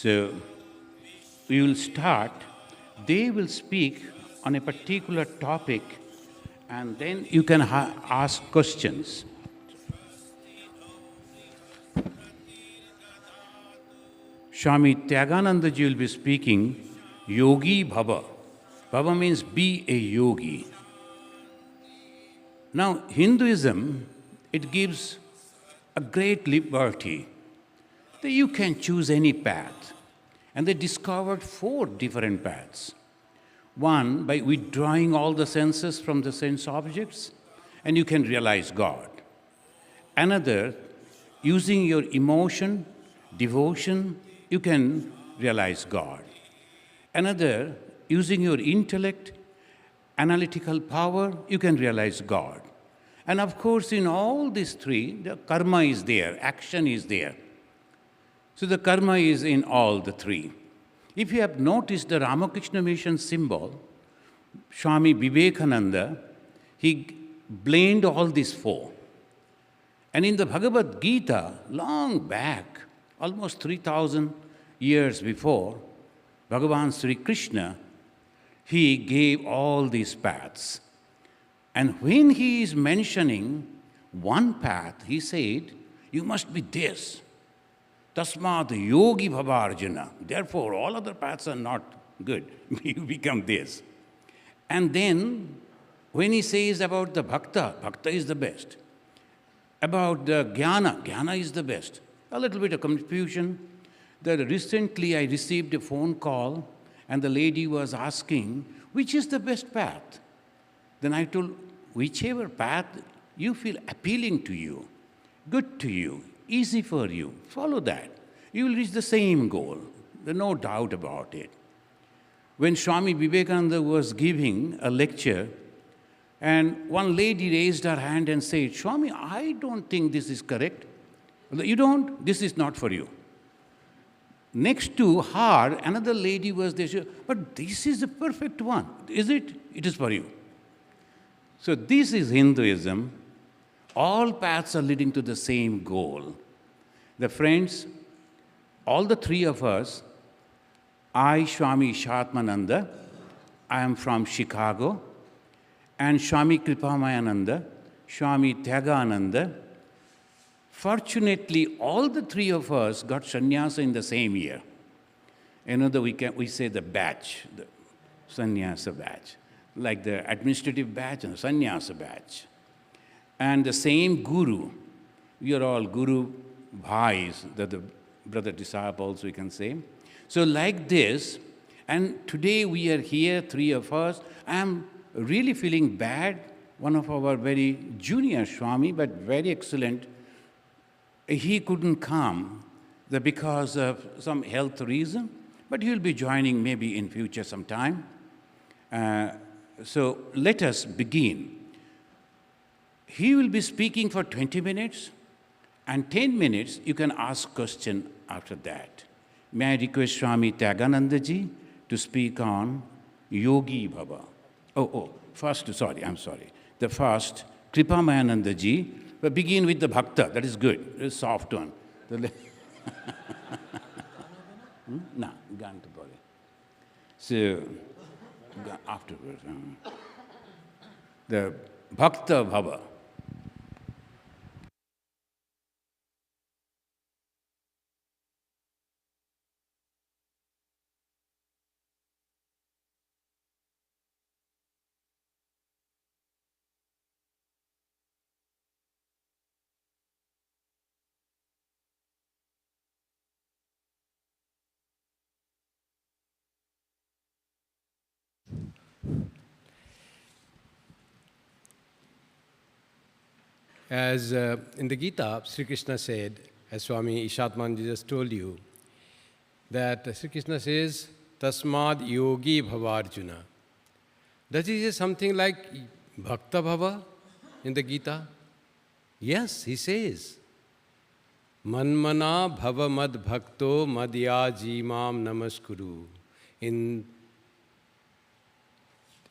So we will start. They will speak on a particular topic, and then you can ask questions. Swami Tyagananda ji will be speaking Yogi Bhava. Bhava means be a yogi. Now, Hinduism, it gives a great liberty that you can choose any path. And they discovered 4 different paths. One, by withdrawing all the senses from the sense objects, and you can realize God. Another, using your emotion, devotion, you can realize God. Another, using your intellect, analytical power, you can realize God. And of course, in all these 3, the karma is there, action is there. So the karma is in all the 3. If you have noticed the Ramakrishna Mission symbol, Swami Vivekananda, he blended all these 4. And in the Bhagavad Gita, long back, almost 3,000 years before, Bhagavan Sri Krishna, he gave all these paths. And when he is mentioning one path, he said, you must be this. Tasmad yogi bhavarjuna. Therefore, all other paths are not good. You become this. And then, when he says about the bhakta, bhakta is the best. About the jnana, jnana is the best. A little bit of confusion. That recently I received a phone call, and the lady was asking, which is the best path? Then I told, whichever path you feel appealing to you, good to you, easy for you, follow that. You will reach the same goal. There's no doubt about it. When Swami Vivekananda was giving a lecture, and one lady raised her hand and said, Swami, I don't think this is correct. You don't? This is not for you. Next to her, another lady was there, but this is the perfect one. Is it? It is for you. So this is Hinduism. All paths are leading to the same goal. The friends, all the 3 of us, I, Swami Shatmananda, I am from Chicago, and Swami Kripamayananda, Swami Tyagananda. Fortunately, all the 3 of us got sannyasa in the same year. We say the batch, the sannyasa batch, like the administrative batch and the sannyasa batch. And the same guru, we are all guru bhais, the brother disciples, we can say. So like this, and today we are here, 3 of us. I am really feeling bad. One of our very junior Swami, but very excellent, he couldn't come because of some health reason, but he will be joining maybe in future sometime. So let us begin. He will be speaking for 20 minutes, and 10 minutes you can ask question after that. May I request Swami Tyagananda ji to speak on Yogi Bhava. I'm sorry. The first, Kripamayananda ji, but begin with the bhakta, that is good, a soft one. No, Ganta Body. So, afterwards, the bhakta bhava. As in the Gita, Sri Krishna said, as Swami Ishatmanji just told you, that Sri Krishna says, Tasmad yogi bhavarjuna. Does he say something like bhakta bhava in the Gita? Yes, he says. Manmana bhava mad bhakto madya jimam namaskuru. In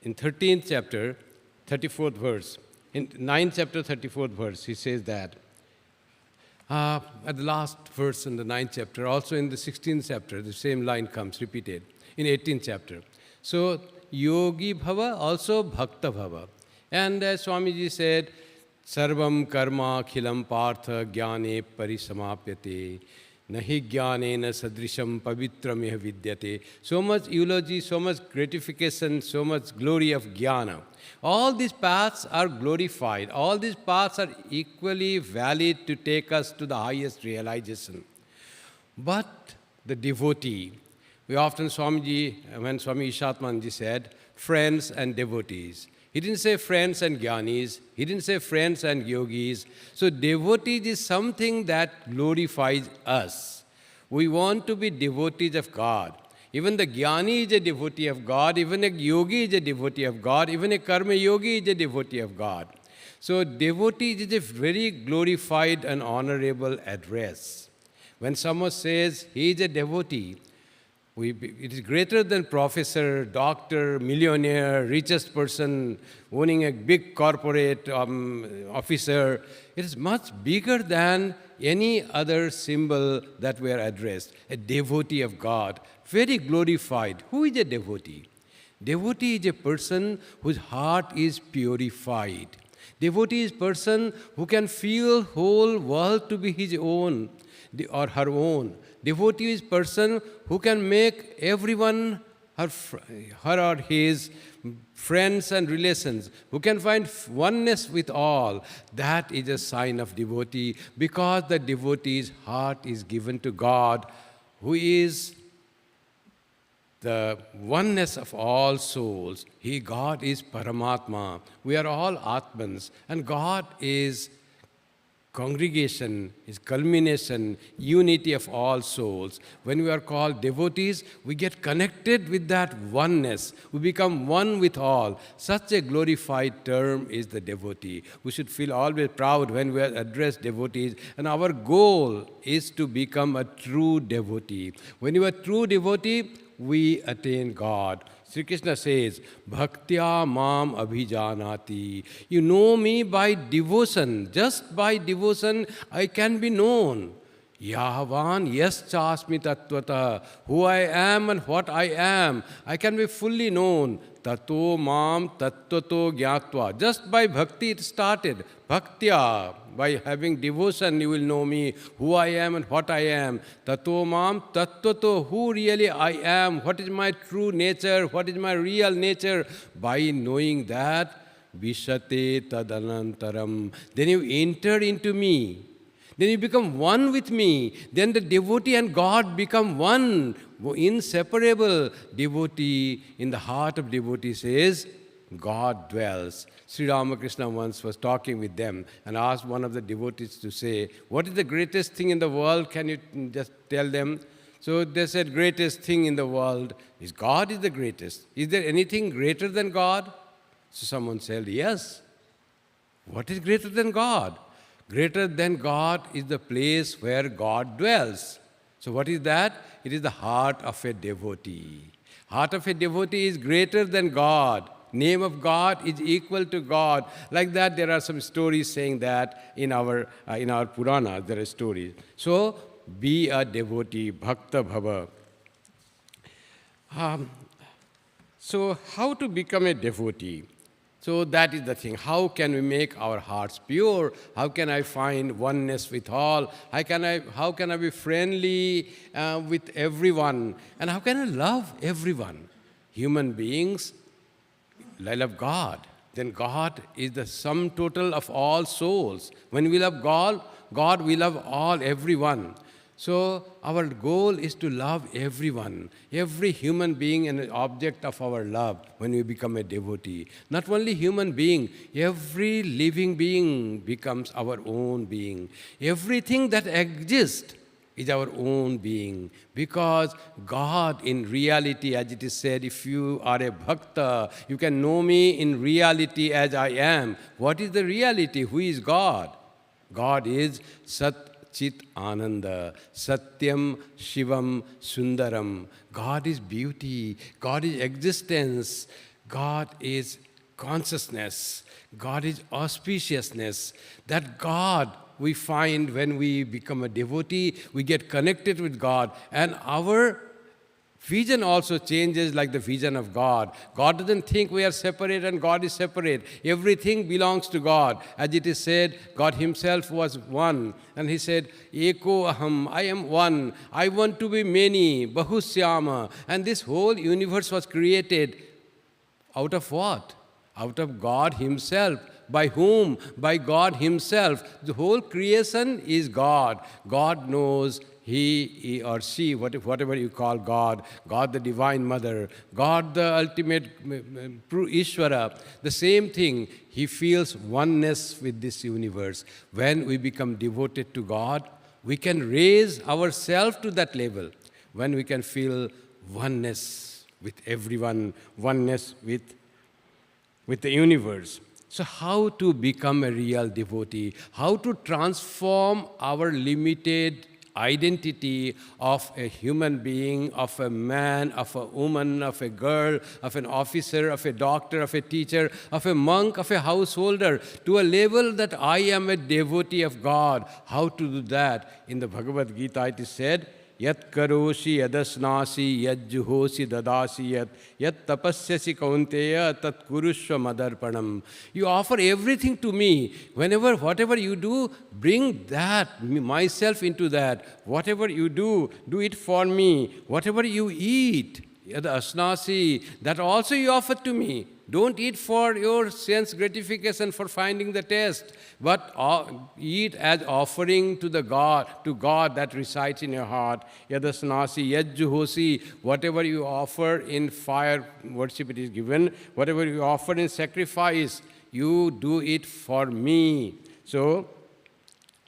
13th chapter, 34th verse, in 9th chapter, 34th verse, he says that At the last verse in the 9th chapter, also in the 16th chapter, the same line comes repeated in 18th chapter. So, yogi bhava, also bhakta bhava. And as Swamiji said, sarvam karma khilam partha jnane parisamapyate, nahi jnanena sadrisham pavitram iha vidyate. So much eulogy, so much gratification, so much glory of jnana. All these paths are glorified. All these paths are equally valid to take us to the highest realization. But the devotee, we often, Swamiji, when Swami Ishatmanji said, friends and devotees. He didn't say friends and jnanis. He didn't say friends and yogis. So devotees is something that glorifies us. We want to be devotees of God. Even the jnani is a devotee of God. Even a yogi is a devotee of God. Even a karma yogi is a devotee of God. So devotee is a very glorified and honorable address. When someone says he is a devotee, it is greater than professor, doctor, millionaire, richest person, owning a big corporate officer. It is much bigger than any other symbol that we are addressed. A devotee of God, very glorified. Who is a devotee? Devotee is a person whose heart is purified. Devotee is a person who can feel whole world to be his own or her own. Devotee is a person who can make everyone her or his friends and relations, who can find oneness with all. That is a sign of devotee, because the devotee's heart is given to God, who is the oneness of all souls. God is Paramatma. We are all Atmans, and God is congregation, is culmination, unity of all souls. When we are called devotees, we get connected with that oneness. We become one with all. Such a glorified term is the devotee. We should feel always proud when we address devotees. And our goal is to become a true devotee. When you are a true devotee, we attain God. Sri Krishna says, Bhaktya mam abhijanati. You know me by devotion. Just by devotion, I can be known. Yahavan yaschasmi tattvata. Who I am and what I am, I can be fully known. Tato mam tattvato gyatva. Just by bhakti it started. Bhaktya. By having devotion, you will know me, who I am and what I am. Tato mam tattvato, who really I am, what is my true nature, what is my real nature. By knowing that, vishate tadanantaram, then you enter into me. Then you become one with me. Then the devotee and God become one, inseparable. Devotee, in the heart of devotee says, God dwells. Sri Ramakrishna once was talking with them and asked one of the devotees to say, what is the greatest thing in the world? Can you just tell them? So they said, greatest thing in the world is God is the greatest. Is there anything greater than God? So someone said, yes. What is greater than God? Greater than God is the place where God dwells. So what is that? It is the heart of a devotee. Heart of a devotee is greater than God. Name of God is equal to God. Like that, there are some stories saying that in our Purana, there are stories. So, be a devotee, bhakta bhava. So, how to become a devotee? So that is the thing. How can we make our hearts pure? How can I find oneness with all? How can I be friendly with everyone? And how can I love everyone? Human beings, I love God. Then God is the sum total of all souls. When we love God, God we love everyone. So our goal is to love everyone, every human being and an object of our love when we become a devotee. Not only human being, every living being becomes our own being. Everything that exists is our own being, because God in reality, as it is said, if you are a bhakta, you can know me in reality as I am. What is the reality? Who is God? God is Sat Chit Ananda, Satyam Shivam Sundaram. God is beauty, God is existence, God is consciousness, God is auspiciousness. That God we find when we become a devotee, we get connected with God, and our vision also changes like the vision of God. God doesn't think we are separate and God is separate. Everything belongs to God. As it is said, God himself was one. And he said, Eko aham, I am one. I want to be many, bahusyama. And this whole universe was created out of what? Out of God himself. By whom? By God himself. The whole creation is God. God knows he or she, whatever you call God, God the Divine Mother, God the ultimate true Ishvara, the same thing. He feels oneness with this universe. When we become devoted to God, we can raise ourselves to that level. When we can feel oneness with everyone, oneness with the universe. So how to become a real devotee? How to transform our limited identity of a human being, of a man, of a woman, of a girl, of an officer, of a doctor, of a teacher, of a monk, of a householder, to a level that I am a devotee of God. How to do that? In the Bhagavad Gita it is said, Yat karoshi yadasnasi yad juhosi dadasi yat tapasyasi kaunteya tat kurushva madarpanam. You offer everything to me. Whatever you do, bring that, myself into that. Whatever you do, do it for me. Whatever you eat, yadasnasi, that also you offer to me. Don't eat for your sense gratification, for finding the taste, but eat as offering to God that resides in your heart. Yadasnasi, yajjuhosi, whatever you offer in fire worship it is given, whatever you offer in sacrifice, you do it for me. So,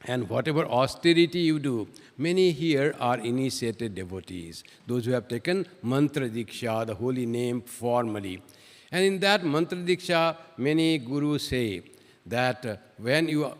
and whatever austerity you do, many here are initiated devotees, those who have taken mantra diksha, the holy name formally. And in that mantra diksha, many gurus say that when you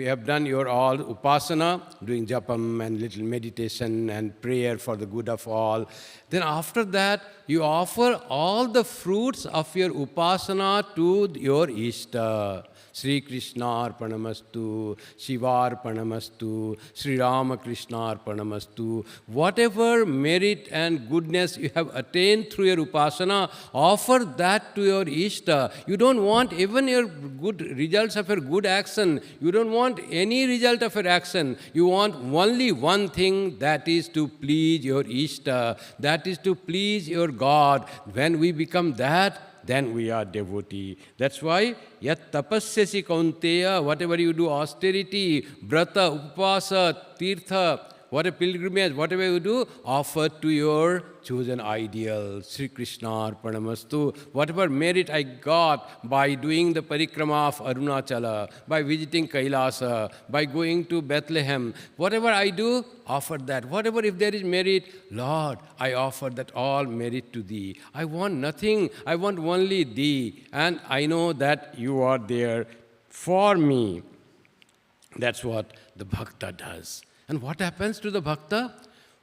have done your all upasana, doing japam and little meditation and prayer for the good of all, then after that you offer all the fruits of your upasana to your Ishta. Sri Krishna Arpanamastu, Shiva Arpanamastu, Sri Ramakrishna Arpanamastu. Whatever merit and goodness you have attained through your upasana, offer that to your Ishta. You don't want even your good results of your good action. You don't want any result of your action. You want only one thing, that is to please your Ishta. That is to please your God. When we become that, then we are devotee. That's why, yat tapasyasi kaunteya, whatever you do, austerity, brata, upasa, tirtha, what a pilgrimage, whatever you do, offer to your chosen ideal, Sri Krishna Arpanamastu. Whatever merit I got by doing the parikrama of Arunachala, by visiting Kailasa, by going to Bethlehem, whatever I do, offer that. Whatever, if there is merit, Lord, I offer that all merit to Thee. I want nothing, I want only Thee. And I know that You are there for me. That's what the bhakta does. And what happens to the bhakta?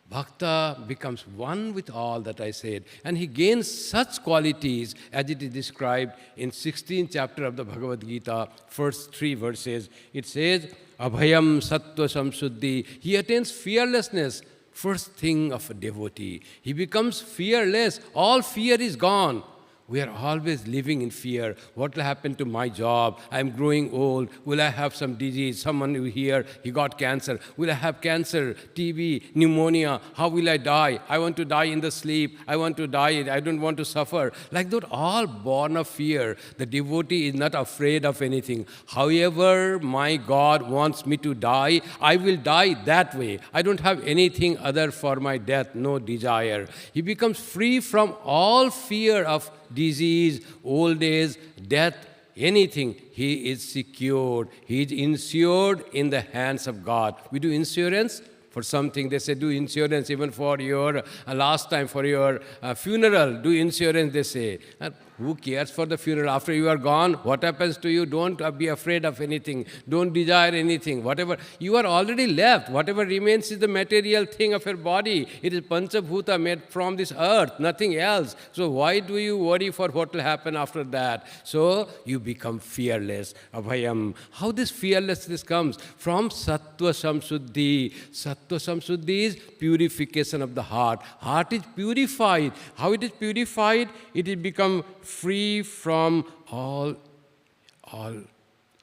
Bhakta becomes one with all that I said, and he gains such qualities as it is described in 16th chapter of the Bhagavad Gita, first 3 verses. It says, Abhayam Sattva Samsuddhi. He attains fearlessness, first thing of a devotee. He becomes fearless. All fear is gone. We are always living in fear. What will happen to my job? I am growing old. Will I have some disease? Someone here, he got cancer. Will I have cancer, TB, pneumonia? How will I die? I want to die in the sleep. I want to die. I don't want to suffer. Like that, all born of fear. The devotee is not afraid of anything. However, my God wants me to die, I will die that way. I don't have anything other for my death, no desire. He becomes free from all fear of disease, old age, death, anything. He is secured. He is insured in the hands of God. We do insurance. for something. They say, do insurance even for your last time, for your funeral, do insurance, they say. And who cares for the funeral? After you are gone, what happens to you? Don't be afraid of anything. Don't desire anything. Whatever, you are already left. Whatever remains is the material thing of your body. It is Panchabhuta made from this earth, nothing else. So why do you worry for what will happen after that? So you become fearless. Abhayam. How this fearlessness comes? From Sattva Samsuddhi. Sattva Samsuddhi is purification of the heart. Heart is purified. How it is purified? It is become free from all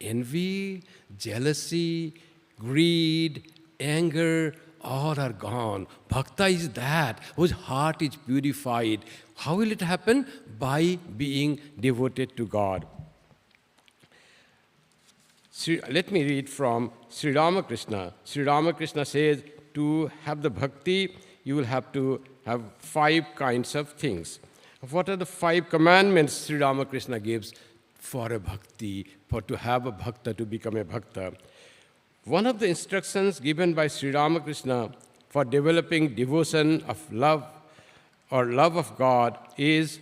envy, jealousy, greed, anger, all are gone. Bhakta is that, whose heart is purified. How will it happen? By being devoted to God. Let me read from Sri Ramakrishna. Sri Ramakrishna says, to have the bhakti, you will have to have 5 kinds of things. What are the 5 commandments Sri Ramakrishna gives for a bhakti, for to have a bhakta, to become a bhakta? One of the instructions given by Sri Ramakrishna for developing devotion of love or love of God is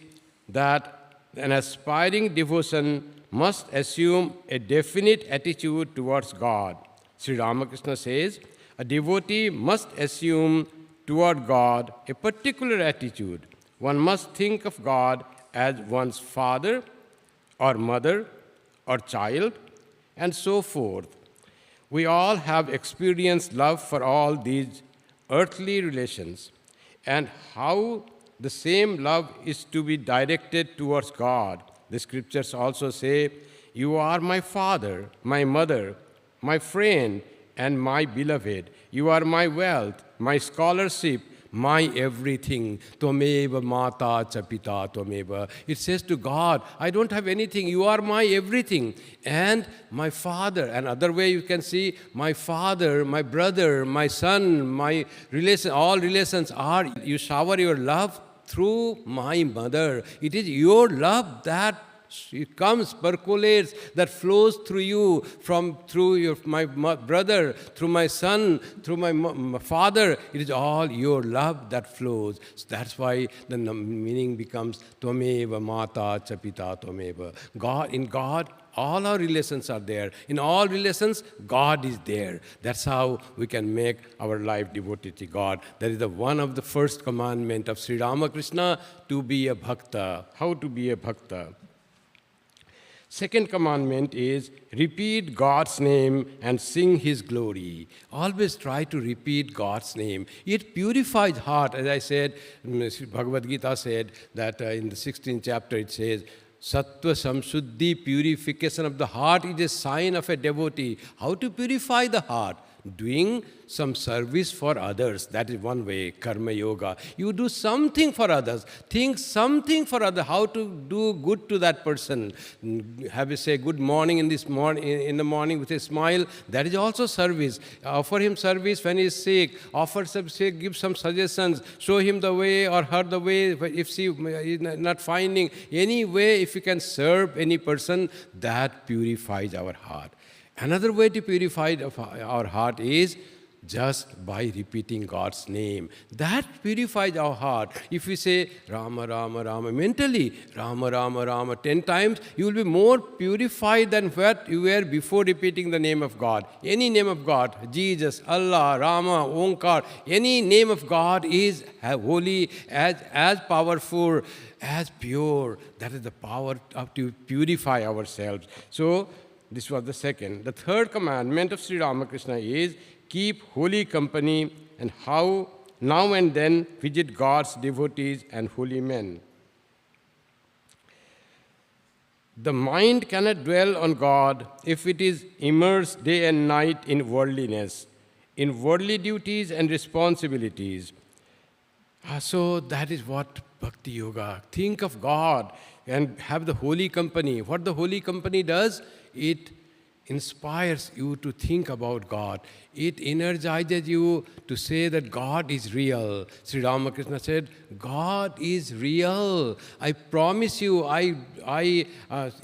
that an aspiring devotion must assume a definite attitude towards God. Sri Ramakrishna says, a devotee must assume toward God a particular attitude. One must think of God as one's father or mother or child, and so forth. We all have experienced love for all these earthly relations, and how the same love is to be directed towards God. The scriptures also say, you are my father, my mother, my friend, and my beloved. You are my wealth, my scholarship, my everything. Tvameva mata cha pita tvameva. It says to God, I don't have anything. You are my everything. And my father. Another way you can see, my father, my brother, my son, my relation, all relations are, you shower your love through my mother. It is your love that it comes, percolates, that flows through you, through my brother, through my son, through my father. It is all your love that flows. So that's why the meaning becomes Tvameva mata cha pita tvameva. God, in God, all our relations are there. In all relations, God is there. That's how we can make our life devoted to God. That is one of the first commandment of Sri Ramakrishna, to be a bhakta. How to be a bhakta? Second commandment is repeat God's name and sing His glory. Always try to repeat God's name. It purifies heart. As I said, Bhagavad Gita said that in the 16th chapter it says, Sattva Samsuddhi, purification of the heart, is a sign of a devotee. How to purify the heart? Doing some service for others. That is one way, karma yoga. You do something for others. Think something for others. How to do good to that person. Have you say good morning in the morning with a smile. That is also service. Offer him service when he is sick. Offer some sick, give some suggestions. Show him the way or her the way if she is not finding. Any way, if you can serve any person, that purifies our heart. Another way to purify our heart is just by repeating God's name. That purifies our heart. If we say Rama, Rama, Rama, mentally, Rama, Rama, Rama 10 times, you will be more purified than what you were before repeating the name of God. Any name of God, Jesus, Allah, Rama, Omkar, any name of God is holy, as powerful, as pure. That is the power to purify ourselves. So, this was the second. The third commandment of Sri Ramakrishna is keep holy company, and how now and then visit God's devotees and holy men. The mind cannot dwell on God if it is immersed day and night in worldliness, in worldly duties and responsibilities. So that is what Bhakti Yoga. Think of God and have the holy company. What the holy company does, it inspires you to think about God. It energizes you to say that God is real. Sri Ramakrishna said, God is real. I promise you, I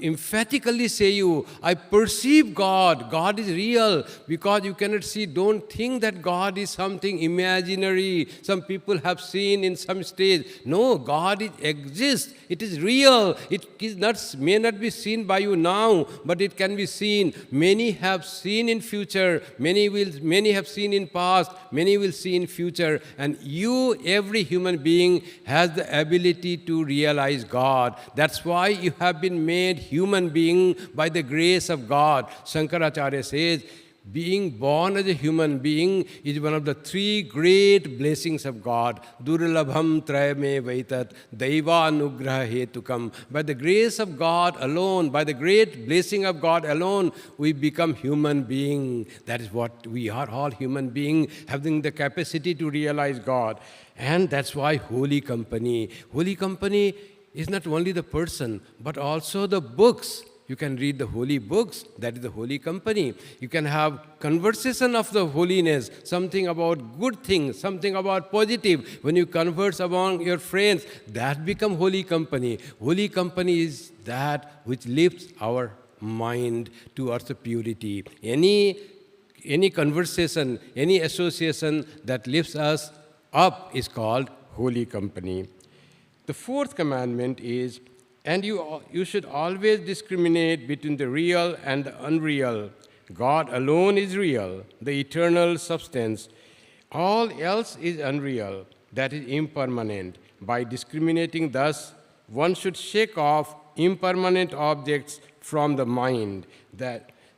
emphatically say you, I perceive God. God is real. Because you cannot see, don't think that God is something imaginary. Some people have seen in some stage. No, God exists. It is real. It is not, may not be seen by you now, but it can be seen. Many have seen in future. Many have seen in past. Many will see in future. And you, every human being, has the ability to realize God. That's why you have been made human being by the grace of God. Shankaracharya says, being born as a human being is one of the three great blessings of God. Durlabham trayame vaitat daiva anugraha hetukam. By the grace of God alone, by the great blessing of God alone, we become human being. That is what we are, all human beings, having the capacity to realize God. And that's why holy company. Holy company is not only the person, but also the books. You can read the holy books, that is the holy company. You can have conversation of the holiness, something about good things, something about positive. When you converse among your friends, that become holy company. Holy company is that which lifts our mind towards the purity. Any conversation, any association that lifts us up is called holy company. The fourth commandment is, and you should always discriminate between the real and the unreal. God alone is real, the eternal substance. All else is unreal, that is impermanent. By discriminating thus, one should shake off impermanent objects from the mind.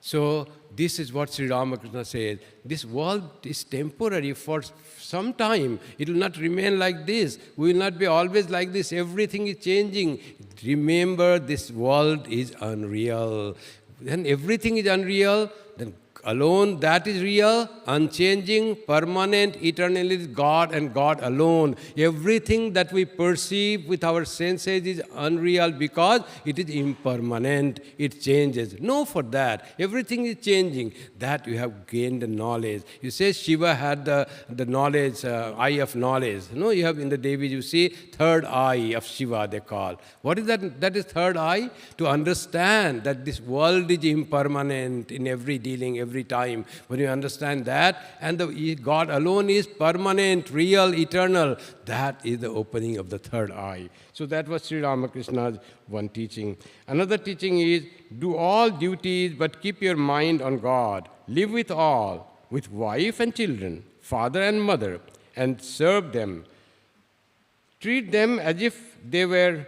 So this is what Sri Ramakrishna says. This world is temporary for some time. It will not remain like this. We will not be always like this. Everything is changing. Remember, this world is unreal. When everything is unreal, then alone that is real, unchanging, permanent, eternal is God and God alone. Everything that we perceive with our senses is unreal because it is impermanent, it changes. Know for that. Everything is changing. That you have gained the knowledge. You say Shiva had the knowledge, eye of knowledge. No, you have in the Devi, you see, third eye of Shiva they call. What is that? That is third eye. To understand that this world is impermanent in every dealing, every time. When you understand that, and God alone is permanent, real, eternal, that is the opening of the third eye. So that was Sri Ramakrishna's one teaching. Another teaching is, do all duties but keep your mind on God. Live with all, with wife and children, father and mother, and serve them. Treat them as if they were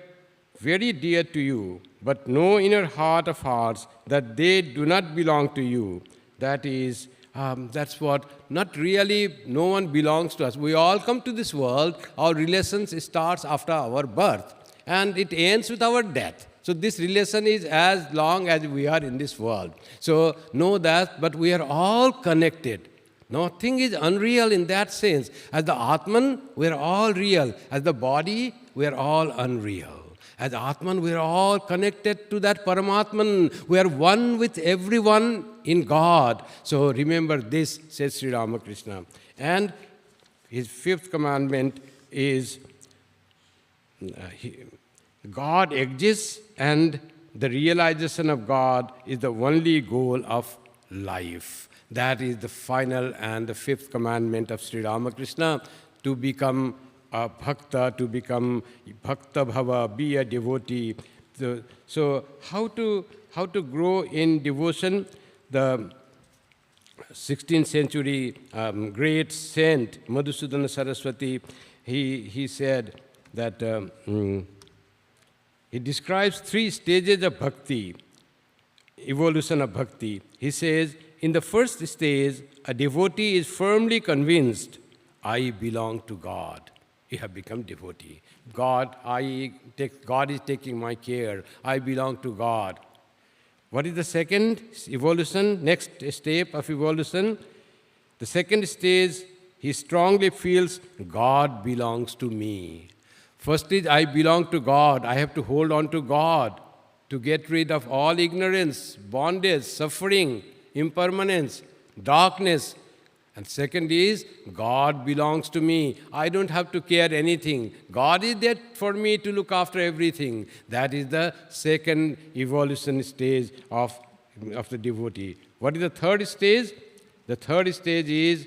very dear to you, but know in your heart of hearts that they do not belong to you. That is, that's what, not really, no one belongs to us. We all come to this world, our relations starts after our birth, and it ends with our death. So this relation is as long as we are in this world. So know that, but we are all connected. Nothing is unreal in that sense. As the Atman, we are all real. As the body, we are all unreal. As Atman, we are all connected to that Paramatman. We are one with everyone in God. So remember this, says Sri Ramakrishna. And his fifth commandment is, God exists and the realization of God is the only goal of life. That is the final and the fifth commandment of Sri Ramakrishna, to become a bhakta, to become bhakta bhava, be a devotee. So how to grow in devotion? The 16th century great saint Madhusudana Saraswati, he said that he describes 3 stages of bhakti, evolution of bhakti. He says, in the first stage, a devotee is firmly convinced, I belong to God. You have become devotee. God is taking my care. I belong to God. What is the second evolution, next step of evolution? The second stage, he strongly feels God belongs to me. First is I belong to God. I have to hold on to God. to get rid of all ignorance, bondage, suffering, impermanence, darkness. And second is, God belongs to me. I don't have to care anything. God is there for me to look after everything. That is the second evolution stage of the devotee. What is the third stage? The third stage is,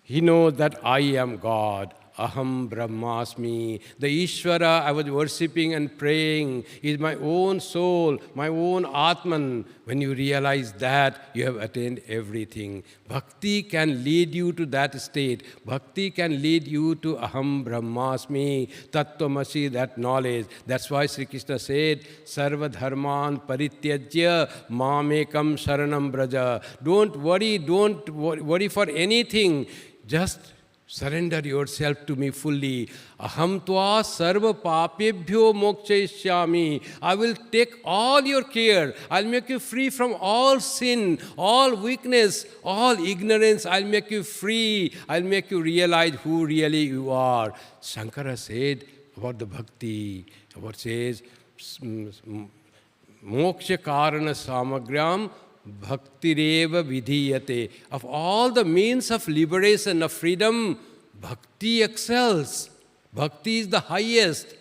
he knows that I am God. Aham Brahmasmi. The Ishvara I was worshipping and praying is my own soul, my own Atman. When you realize that, you have attained everything. Bhakti can lead you to that state. Bhakti can lead you to Aham Brahmasmi, Tattvamasi, that knowledge. That's why Sri Krishna said, Sarva Dharman Parityajya Mamekam Sharanam Braja. Don't worry for anything. Just surrender yourself to me fully. Aham tva sarva papebhyo mokshayishyami. I will take all your care. I'll make you free from all sin, all weakness, all ignorance. I'll make you free. I'll make you realize who really you are. Shankara said about the bhakti, what says, moksha karana samagram bhaktireva vidhiyate. Of all the means of liberation, of freedom, bhakti excels. Bhakti is the highest.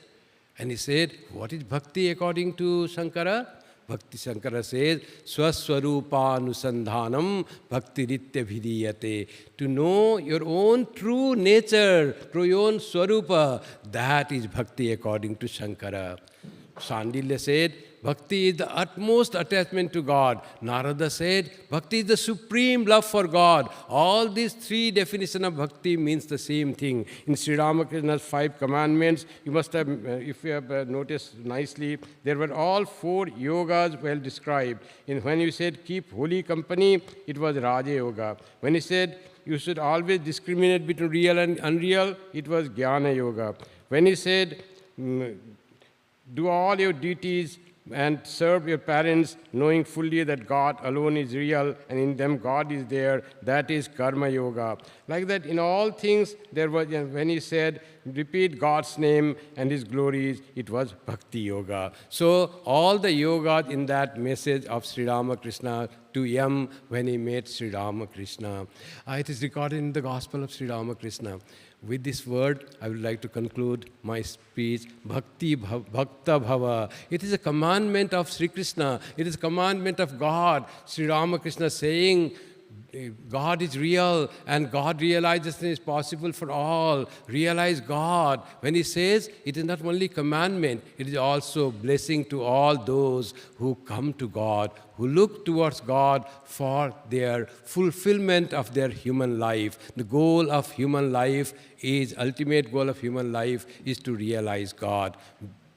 And he said, what is bhakti according to Shankara? Bhakti Shankara says, swaswarupānusandhānam bhaktiritya vidhiyate. To know your own true nature, through your own swarupa, that is bhakti according to Shankara. Sandilya said, bhakti is the utmost attachment to God. Narada said, bhakti is the supreme love for God. All these three definitions of bhakti means the same thing. In Sri Ramakrishna's 5 commandments, you must have, if you have noticed nicely, there were all 4 yogas well described. When you said keep holy company, it was Raja Yoga. When he said you should always discriminate between real and unreal, it was Jnana Yoga. When he said do all your duties and serve your parents, knowing fully that God alone is real and in them God is there, that is Karma Yoga. Like that, in all things, there was, when he said, repeat God's name and His glories, it was Bhakti Yoga. So, all the yogas in that message of Sri Ramakrishna to Yam when he met Sri Ramakrishna. It is recorded in the Gospel of Sri Ramakrishna. With this word, I would like to conclude my speech. Bhakti Bhakta Bhava. It is a commandment of Sri Krishna. It is a commandment of God. Sri Ramakrishna saying, God is real and God realization is possible for all. Realize God. When he says, it is not only commandment, it is also blessing to all those who come to God, who look towards God for their fulfillment of their human life. The goal of human life is, ultimate goal of human life is to realize God.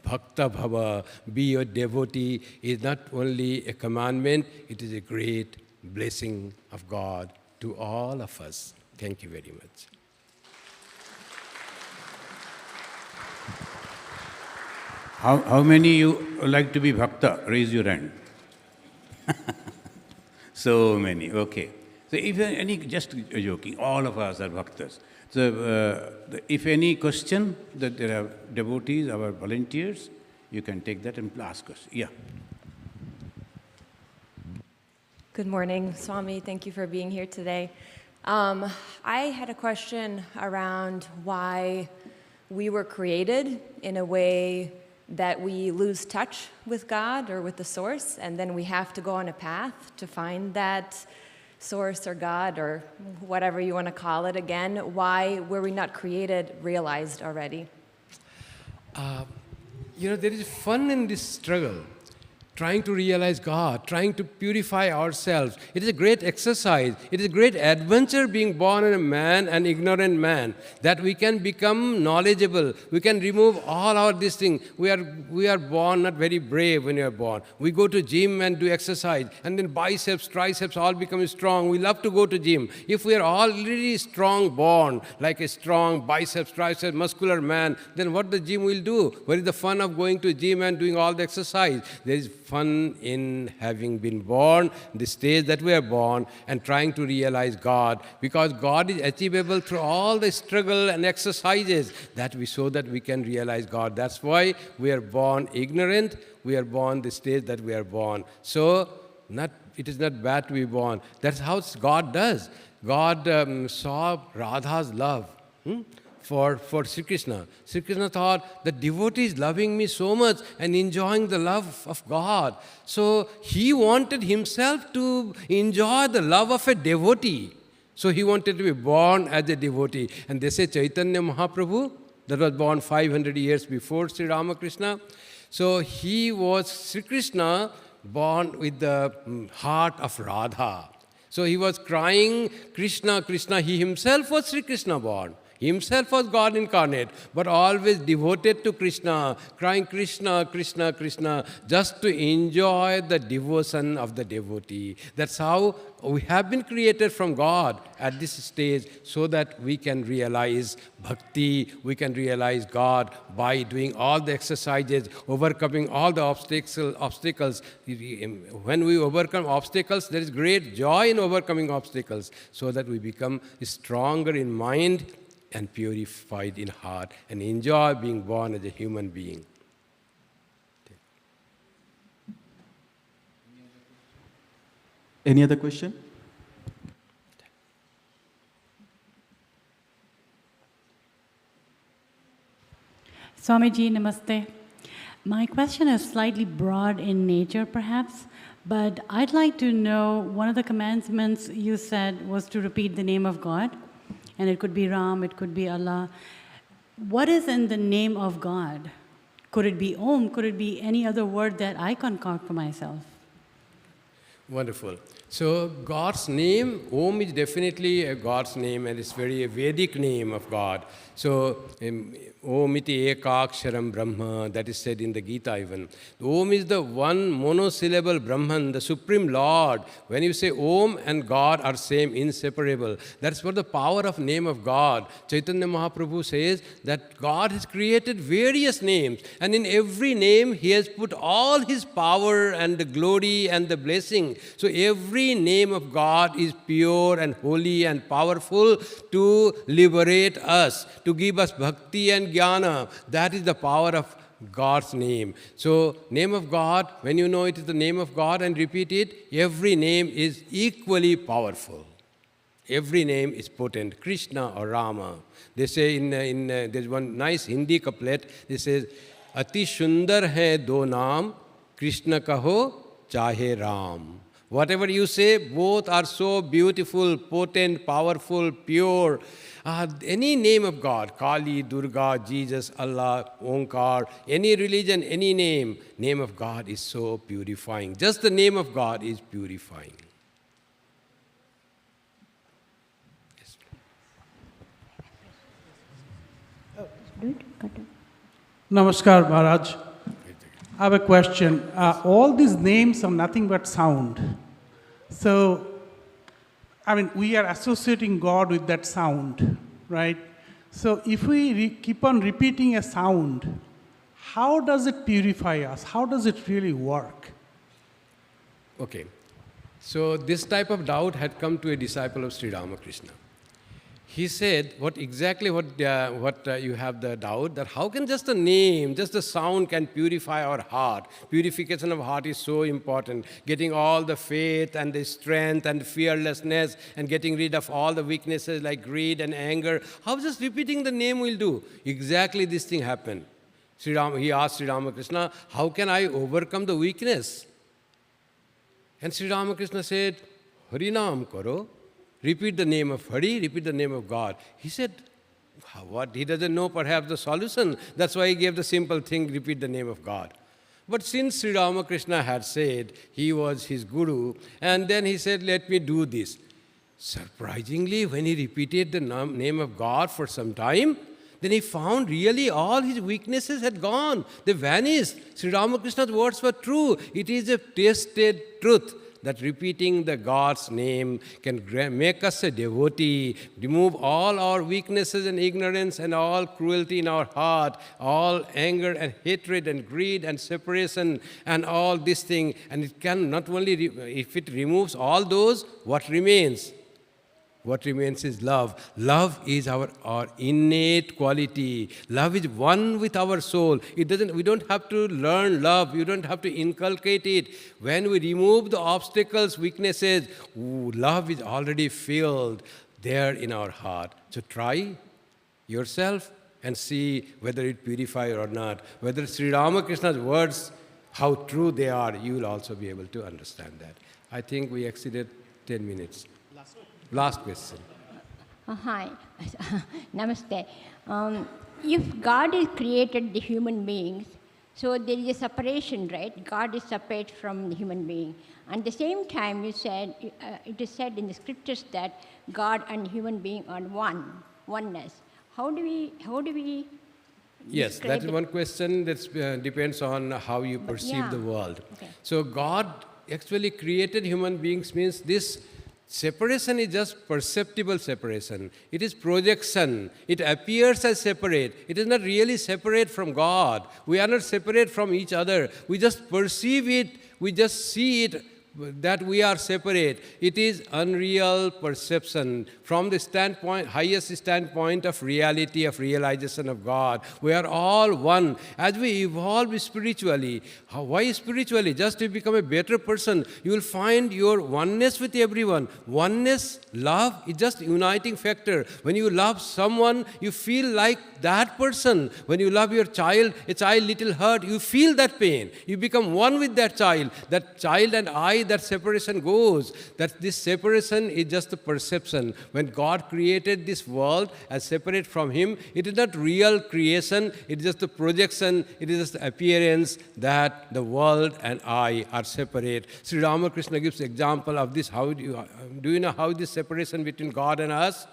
Bhakta Bhava, be a devotee, is not only a commandment, it is a great blessing of God to all of us. Thank you very much. How many you like to be bhakta? Raise your hand. So many, okay. So if any, just joking, all of us are bhaktas. So if any question that there are devotees, our volunteers, you can take that and ask us. Yeah. Good morning, Swami. Thank you for being here today. I had a question around why we were created in a way that we lose touch with God or with the source, and then we have to go on a path to find that source or God or whatever you want to call it again. Why were we not created, realized already? There is fun in this struggle. Trying to realize God, trying to purify ourselves. It is a great exercise. It is a great adventure being born in a man, an ignorant man, that we can become knowledgeable. We can remove all our this thing. We are born not very brave when we are born. We go to gym and do exercise, and then biceps, triceps all become strong. We love to go to gym. If we are already strong born, like a strong biceps, triceps, muscular man, then what the gym will do? What is the fun of going to gym and doing all the exercise? There is fun in having been born, the stage that we are born, and trying to realize God, because God is achievable through all the struggle and exercises so that we can realize God. That's why we are born ignorant, we are born the stage that we are born. So, it is not bad to be born. That's how God does. God saw Radha's love for Sri Krishna. Sri Krishna thought, the devotee is loving me so much and enjoying the love of God. So he wanted himself to enjoy the love of a devotee. So he wanted to be born as a devotee. And they say Chaitanya Mahaprabhu, that was born 500 years before Sri Ramakrishna. So he was Sri Krishna born with the heart of Radha. So he was crying, Krishna, Krishna. He himself was Sri Krishna born. He himself was God incarnate, but always devoted to Krishna, crying Krishna, Krishna, Krishna, just to enjoy the devotion of the devotee. That's how we have been created from God at this stage, so that we can realize bhakti, we can realize God by doing all the exercises, overcoming all the obstacles. When we overcome obstacles, there is great joy in overcoming obstacles, so that we become stronger in mind and purified in heart, and enjoy being born as a human being. Any other question? Swamiji, namaste. My question is slightly broad in nature, perhaps, but I'd like to know, one of the commandments you said was to repeat the name of God, and it could be Ram, it could be Allah. What is in the name of God? Could it be Om? Could it be any other word that I concoct for myself? Wonderful. So God's name, Om, is definitely a God's name, and it's very a Vedic name of God. So Om iti ekaksharam Brahma, that is said in the Gita even. Om is the one monosyllable Brahman, the Supreme Lord. When you say Om and God are same, inseparable. That's what the power of name of God. Chaitanya Mahaprabhu says that God has created various names, and in every name He has put all His power and the glory and the blessing. So every name of God is pure and holy and powerful to liberate us, to give us bhakti and jnana. That is the power of God's name. So, name of God, when you know it is the name of God and repeat it, every name is equally powerful. Every name is potent. Krishna or Rama. They say there's one nice Hindi couplet. They say, Ati Sundar hai do naam, Krishna kaho chahe Ram. Whatever you say, both are so beautiful, potent, powerful, pure. Any name of God, Kali, Durga, Jesus, Allah, Omkar, any religion, any name of God is so purifying. Just the name of God is purifying. Yes. Namaskar, Maharaj. I have a question. All these names are nothing but sound. So, we are associating God with that sound, right? So, if we keep on repeating a sound, how does it purify us? How does it really work? Okay. So, this type of doubt had come to a disciple of Sri Ramakrishna. He said, what you have the doubt, that how can just a name, just a sound can purify our heart? Purification of heart is so important. Getting all the faith and the strength and fearlessness and getting rid of all the weaknesses like greed and anger. How just repeating the name will do? Exactly this thing happened. He asked Sri Ramakrishna, how can I overcome the weakness? And Sri Ramakrishna said, Harinam karo. Repeat the name of Hari, repeat the name of God. He said, what? He doesn't know perhaps the solution. That's why he gave the simple thing, repeat the name of God. But since Sri Ramakrishna had said he was his guru, and then he said, let me do this. Surprisingly, when he repeated the name of God for some time, then he found really all his weaknesses had gone. They vanished. Sri Ramakrishna's words were true. It is a tasted truth that repeating the God's name can make us a devotee, remove all our weaknesses and ignorance and all cruelty in our heart, all anger and hatred and greed and separation and all this thing. And it can not only, if it removes all those, what remains? What remains is love. Love is our innate quality. Love is one with our soul. We don't have to learn love. You don't have to inculcate it. When we remove the obstacles, weaknesses, love is already filled there in our heart. So try yourself and see whether it purifies or not. Whether Sri Ramakrishna's words, how true they are, you will also be able to understand that. I think we exceeded 10 minutes. Last question. Hi. Namaste. If God has created the human beings, so there is a separation, right? God is separate from the human being. At the same time, you said, it is said in the scriptures that God and human being are oneness. How do we Yes, that is one question that depends on how you perceive the world. Okay. So God actually created human beings means this separation is just perceptible separation. It is projection. It appears as separate. It is not really separate from God. We are not separate from each other. We just perceive it. We just see it that we are separate. It is unreal perception from the standpoint, highest standpoint of reality, of realization of God. We are all one. As we evolve spiritually, why spiritually? Just to become a better person, you will find your oneness with everyone. Oneness, love is just uniting factor. When you love someone, you feel like that person. When you love your child, a child little hurt, you feel that pain. You become one with that child. That child and I, that separation goes. That this separation is just a perception. When God created this world as separate from Him, it is not real creation. It is just a projection. It is just the appearance that the world and I are separate. Sri Ramakrishna gives example of this. How do you know how this separation between God and us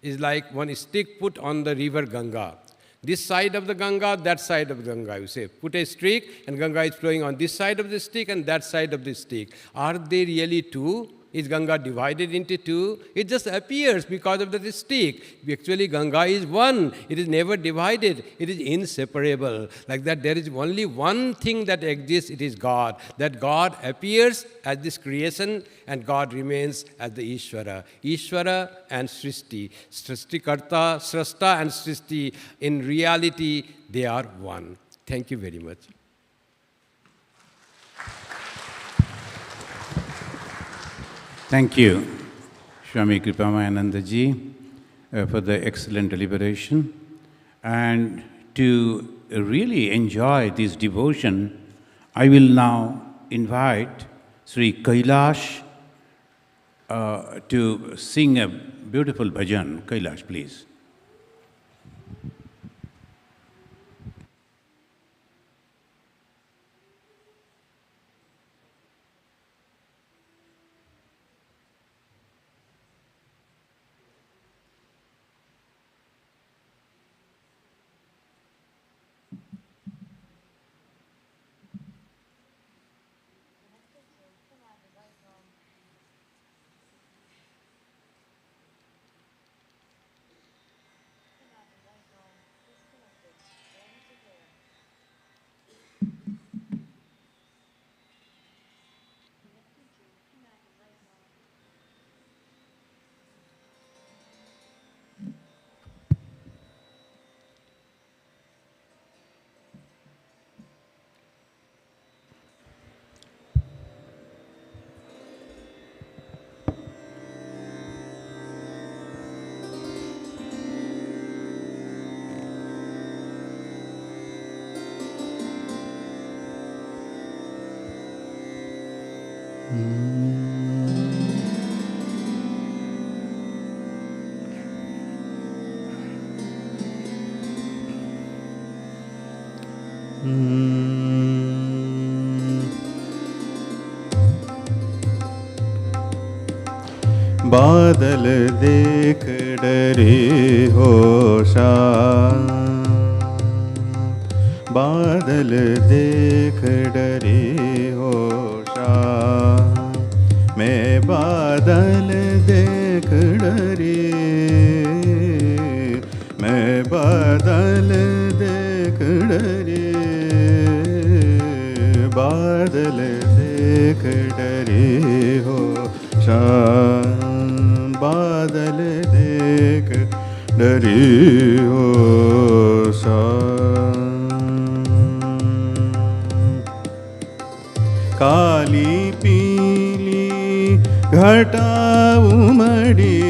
is like one stick put on the river Ganga. This side of the Ganga, that side of the Ganga, you say. Put a stick and Ganga is flowing on this side of the stick and that side of the stick. Are they really two? Is Ganga divided into two? It just appears because of the stick. Actually, Ganga is one. It is never divided. It is inseparable. Like that, there is only one thing that exists. It is God. That God appears as this creation and God remains as the Ishvara. Ishvara and Srishti. Srishtikarta, Srashta and Srishti. In reality, they are one. Thank you very much. Thank you, Swami Kripamayananda ji, for the excellent deliberation. And to really enjoy this devotion, I will now invite Sri Kailash to sing a beautiful bhajan. Kailash, please. बादल देख डरे होशा, बादल देख डरे होशा, डरे, मैं बादल देख डरे, बादल देख डरे हो श्याम, बादल देख डरे हो श्याम। काली पीली घटा उमड़ी,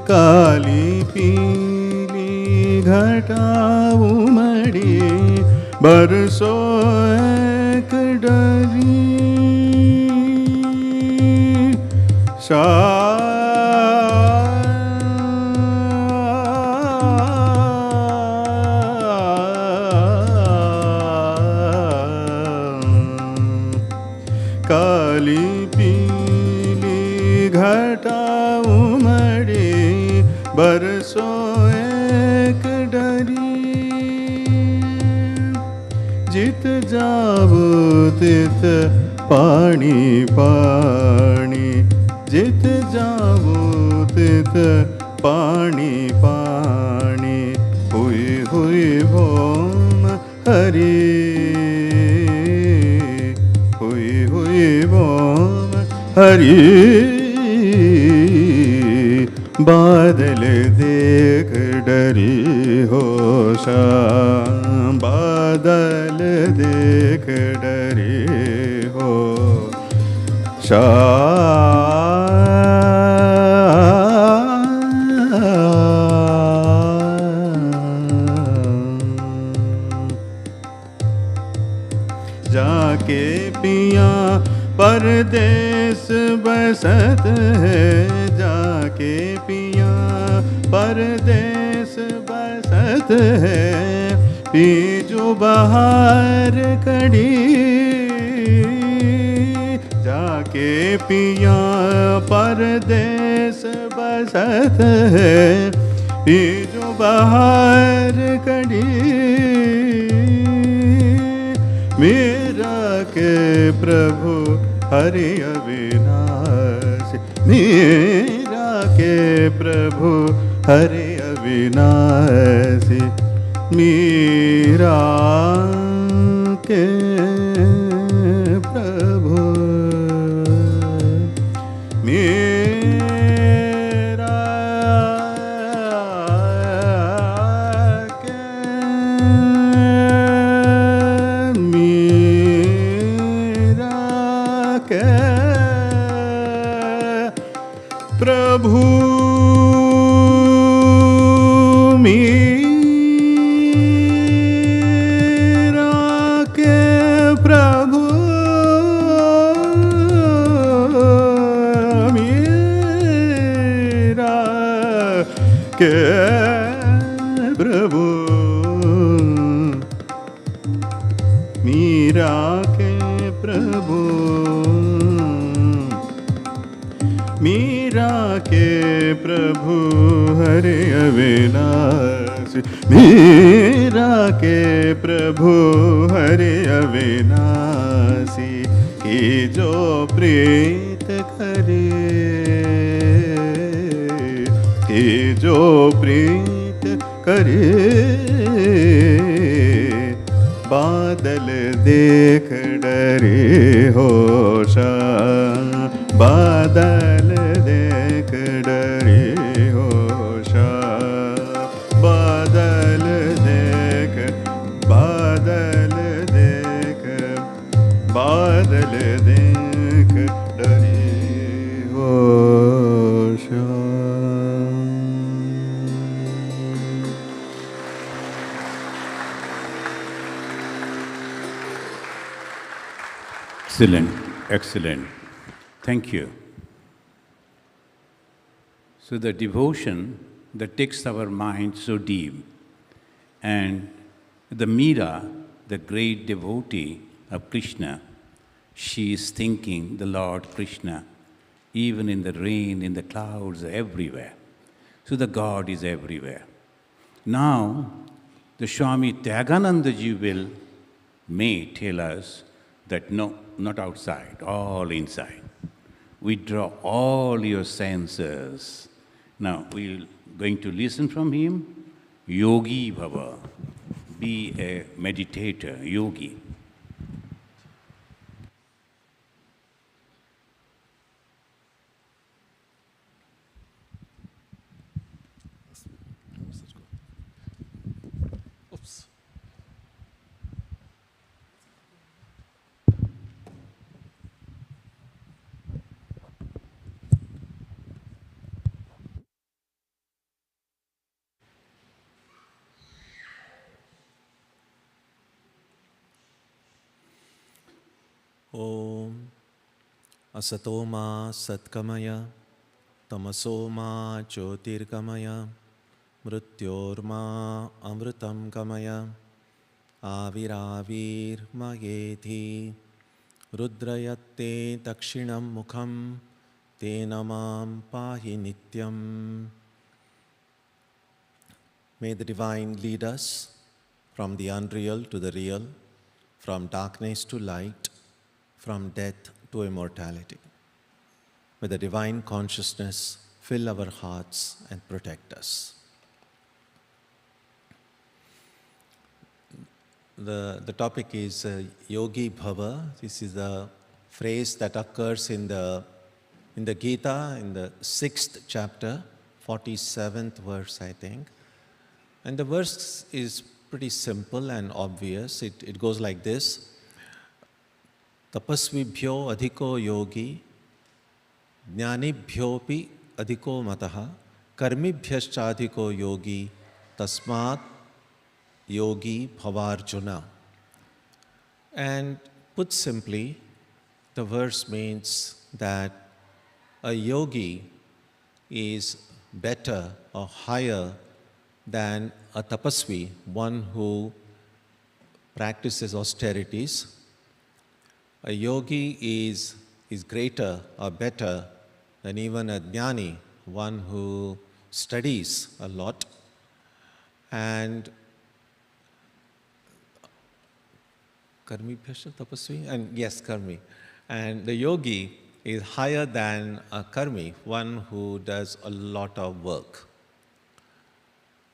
काली पीली घटा उमड़ी, बरसो एक डरी काली पीली घटा उमड़ी, बरसो एक डरी, जित जावो तित पानी पानी, जित जावो तित पानी पानी, हुई हुई भोम हरी, हुई हुई भोम हरी, बादल देख डरी हो श्याम, बादल देख डरी हो जाके पिया परदेस बसत है, जाके पिया परदेस बसत है, पीजो बहार कड़ी, जाके पिया परदेस बसत है, पीजो बहार कड़ी, मेरा के प्रभु हरि अविनाशी, मेरा के प्रभु हरि अविनाशी, मेरा के प्रभु मेरा के मेरा के प्रभु के प्रभु, मीरा के प्रभु, मीरा के प्रभु हरे अविनाशी, मीरा के प्रभु हरे अविनाशी, की जो प्रीत करे, की जो प्रीत करे, बादल देख डरे हो श्याम, बादल देख डरे हो श्याम, बादल देख, बादल देख, बादल देख डरे हो Shyam. Excellent, excellent. Thank you. So the devotion that takes our mind so deep, and the Meera, the great devotee of Krishna, she is thinking the Lord Krishna, even in the rain, in the clouds, everywhere. So the God is everywhere. Now, the Swami Tyaganandaji may tell us that no, not outside, all inside. Withdraw all your senses Now we're going to listen from him. Yogi Bhava. Be a meditator, yogi. Om Asatoma Satkamaya Tamasoma Jyotirgamaya Mrityorma Amritam Gamaya Aviravir Mayeti Rudrayate Dakshinam Mukham Tenamam Pahi Nityam. May the Divine lead us from the unreal to the real, from darkness to light, from death to immortality. May the divine consciousness fill our hearts and protect us. The topic is Yogi Bhava. This is a phrase that occurs in the Gita, in the 6th chapter, 47th verse, I think. And the verse is pretty simple and obvious. It goes like this. Tapasvibhyo adhiko yogi, jnanibhyopi adhiko mataha, karmibhyascha adhiko yogi, tasmat yogi bhavarjuna. And put simply, the verse means that a yogi is better or higher than a tapasvi, one who practices austerities. A yogi is greater or better than even a jnani, one who studies a lot. And karmi bhyascha tapasvi? And yes, karmi. And the yogi is higher than a karmi, one who does a lot of work.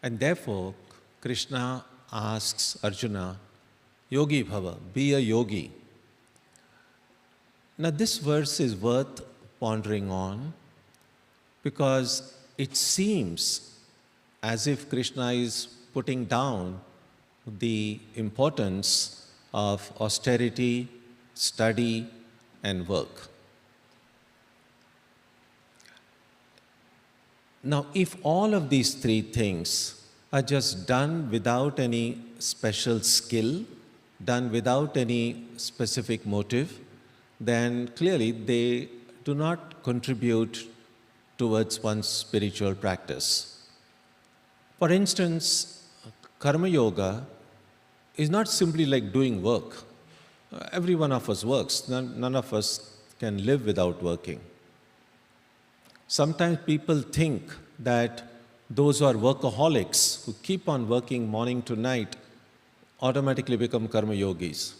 And therefore, Krishna asks Arjuna, Yogi Bhava, be a yogi. Now this verse is worth pondering on because it seems as if Krishna is putting down the importance of austerity, study, and work. Now, if all of these three things are just done without any special skill, done without any specific motive, then clearly they do not contribute towards one's spiritual practice. For instance, karma yoga is not simply like doing work. Every one of us works. None of us can live without working. Sometimes people think that those who are workaholics, who keep on working morning to night, automatically become karma yogis.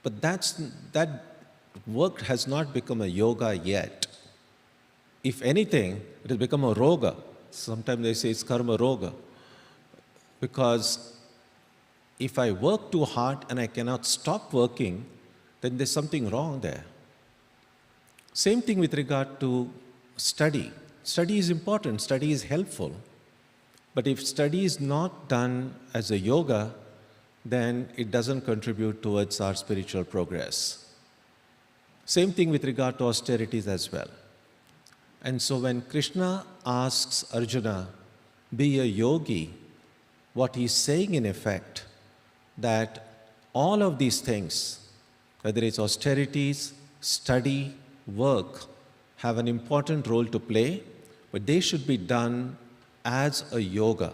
But that work has not become a yoga yet. If anything, it has become a roga. Sometimes they say it's karma roga. Because if I work too hard and I cannot stop working, then there's something wrong there. Same thing with regard to study. Study is important, study is helpful. But if study is not done as a yoga, then it doesn't contribute towards our spiritual progress. Same thing with regard to austerities as well. And so when Krishna asks Arjuna, be a yogi, what he's saying in effect, that all of these things, whether it's austerities, study, work, have an important role to play, but they should be done as a yoga.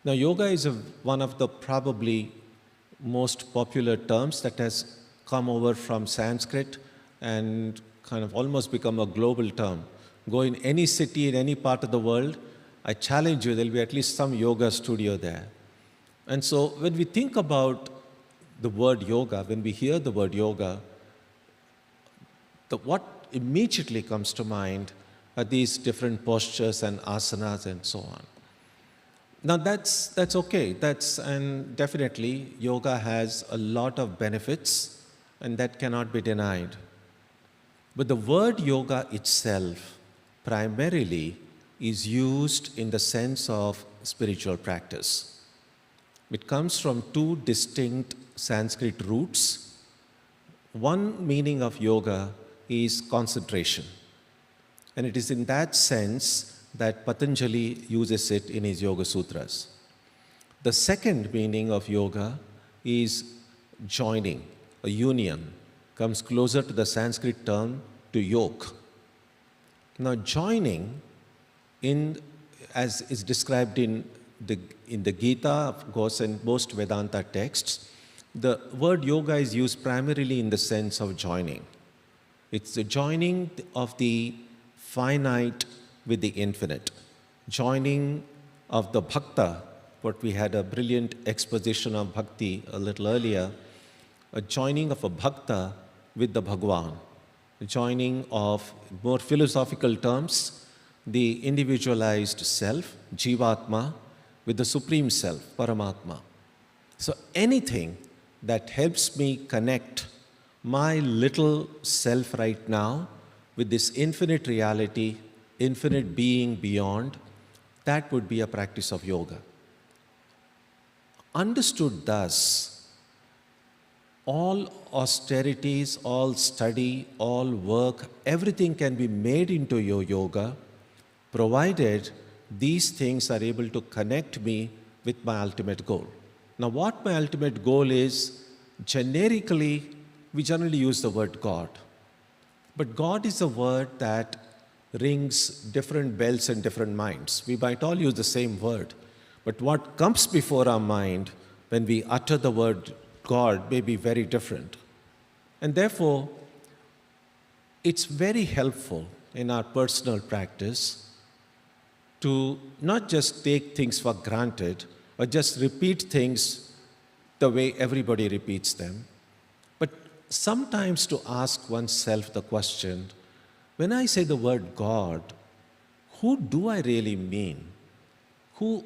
Now, yoga is one of the probably most popular terms that has come over from Sanskrit and kind of almost become a global term. Go in any city in any part of the world, I challenge you, there'll be at least some yoga studio there. And so when we think about the word yoga, when we hear the word yoga, what immediately comes to mind these different postures and asanas and so on. Now that's okay. And definitely yoga has a lot of benefits, and that cannot be denied. But the word yoga itself primarily is used in the sense of spiritual practice. It comes from two distinct Sanskrit roots. One meaning of yoga is concentration. And it is in that sense that Patanjali uses it in his Yoga Sutras. The second meaning of yoga is joining, a union, comes closer to the Sanskrit term to yoke. Now joining, as is described in the Gita, of course, and most Vedanta texts, the word yoga is used primarily in the sense of joining. It's the joining of the finite with the infinite. Joining of the bhakta, what we had a brilliant exposition of bhakti a little earlier, a joining of a bhakta with the Bhagwan. A joining of, more philosophical terms, the individualized self, Jivatma, with the Supreme Self, Paramatma. So anything that helps me connect my little self right now with this infinite reality, infinite being beyond, that would be a practice of yoga. Understood thus, all austerities, all study, all work, everything can be made into your yoga, provided these things are able to connect me with my ultimate goal. Now, what my ultimate goal is, generically, we generally use the word God. But God is a word that rings different bells in different minds. We might all use the same word, but what comes before our mind when we utter the word God may be very different. And therefore, it's very helpful in our personal practice to not just take things for granted or just repeat things the way everybody repeats them, but sometimes to ask oneself the question, when I say the word God, who do I really mean?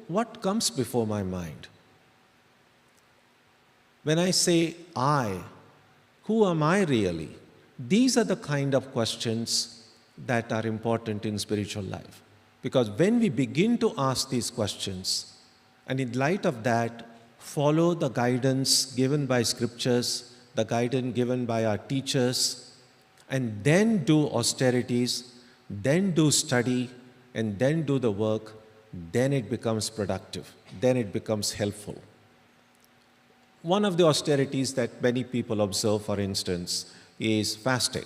What comes before my mind? When I say I, who am I really? These are the kind of questions that are important in spiritual life. Because when we begin to ask these questions, and in light of that, follow the guidance given by scriptures, the guidance given by our teachers, and then do austerities, then do study, and then do the work, then it becomes productive, then it becomes helpful. One of the austerities that many people observe, for instance, is fasting.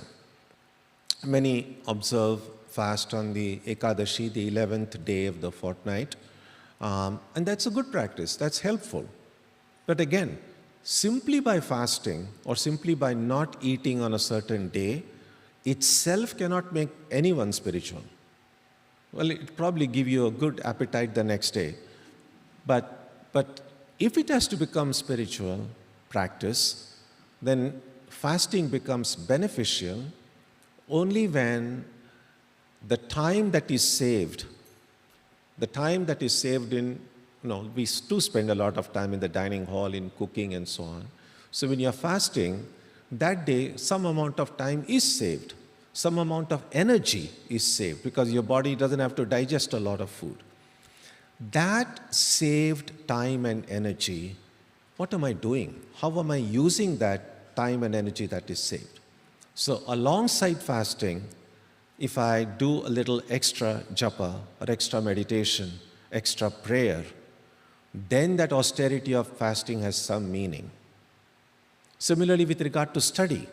Many observe fast on the Ekadashi, the 11th day of the fortnight, and that's a good practice, that's helpful. But again, simply by fasting or simply by not eating on a certain day itself cannot make anyone spiritual. Well, it probably give you a good appetite the next day. But if it has to become spiritual practice, then fasting becomes beneficial only when the time that is saved in, we do spend a lot of time in the dining hall, in cooking and so on. So when you're fasting, that day some amount of time is saved. Some amount of energy is saved because your body doesn't have to digest a lot of food. That saved time and energy, what am I doing? How am I using that time and energy that is saved? So alongside fasting, if I do a little extra japa or extra meditation, extra prayer, then that austerity of fasting has some meaning. Similarly, with regard to study,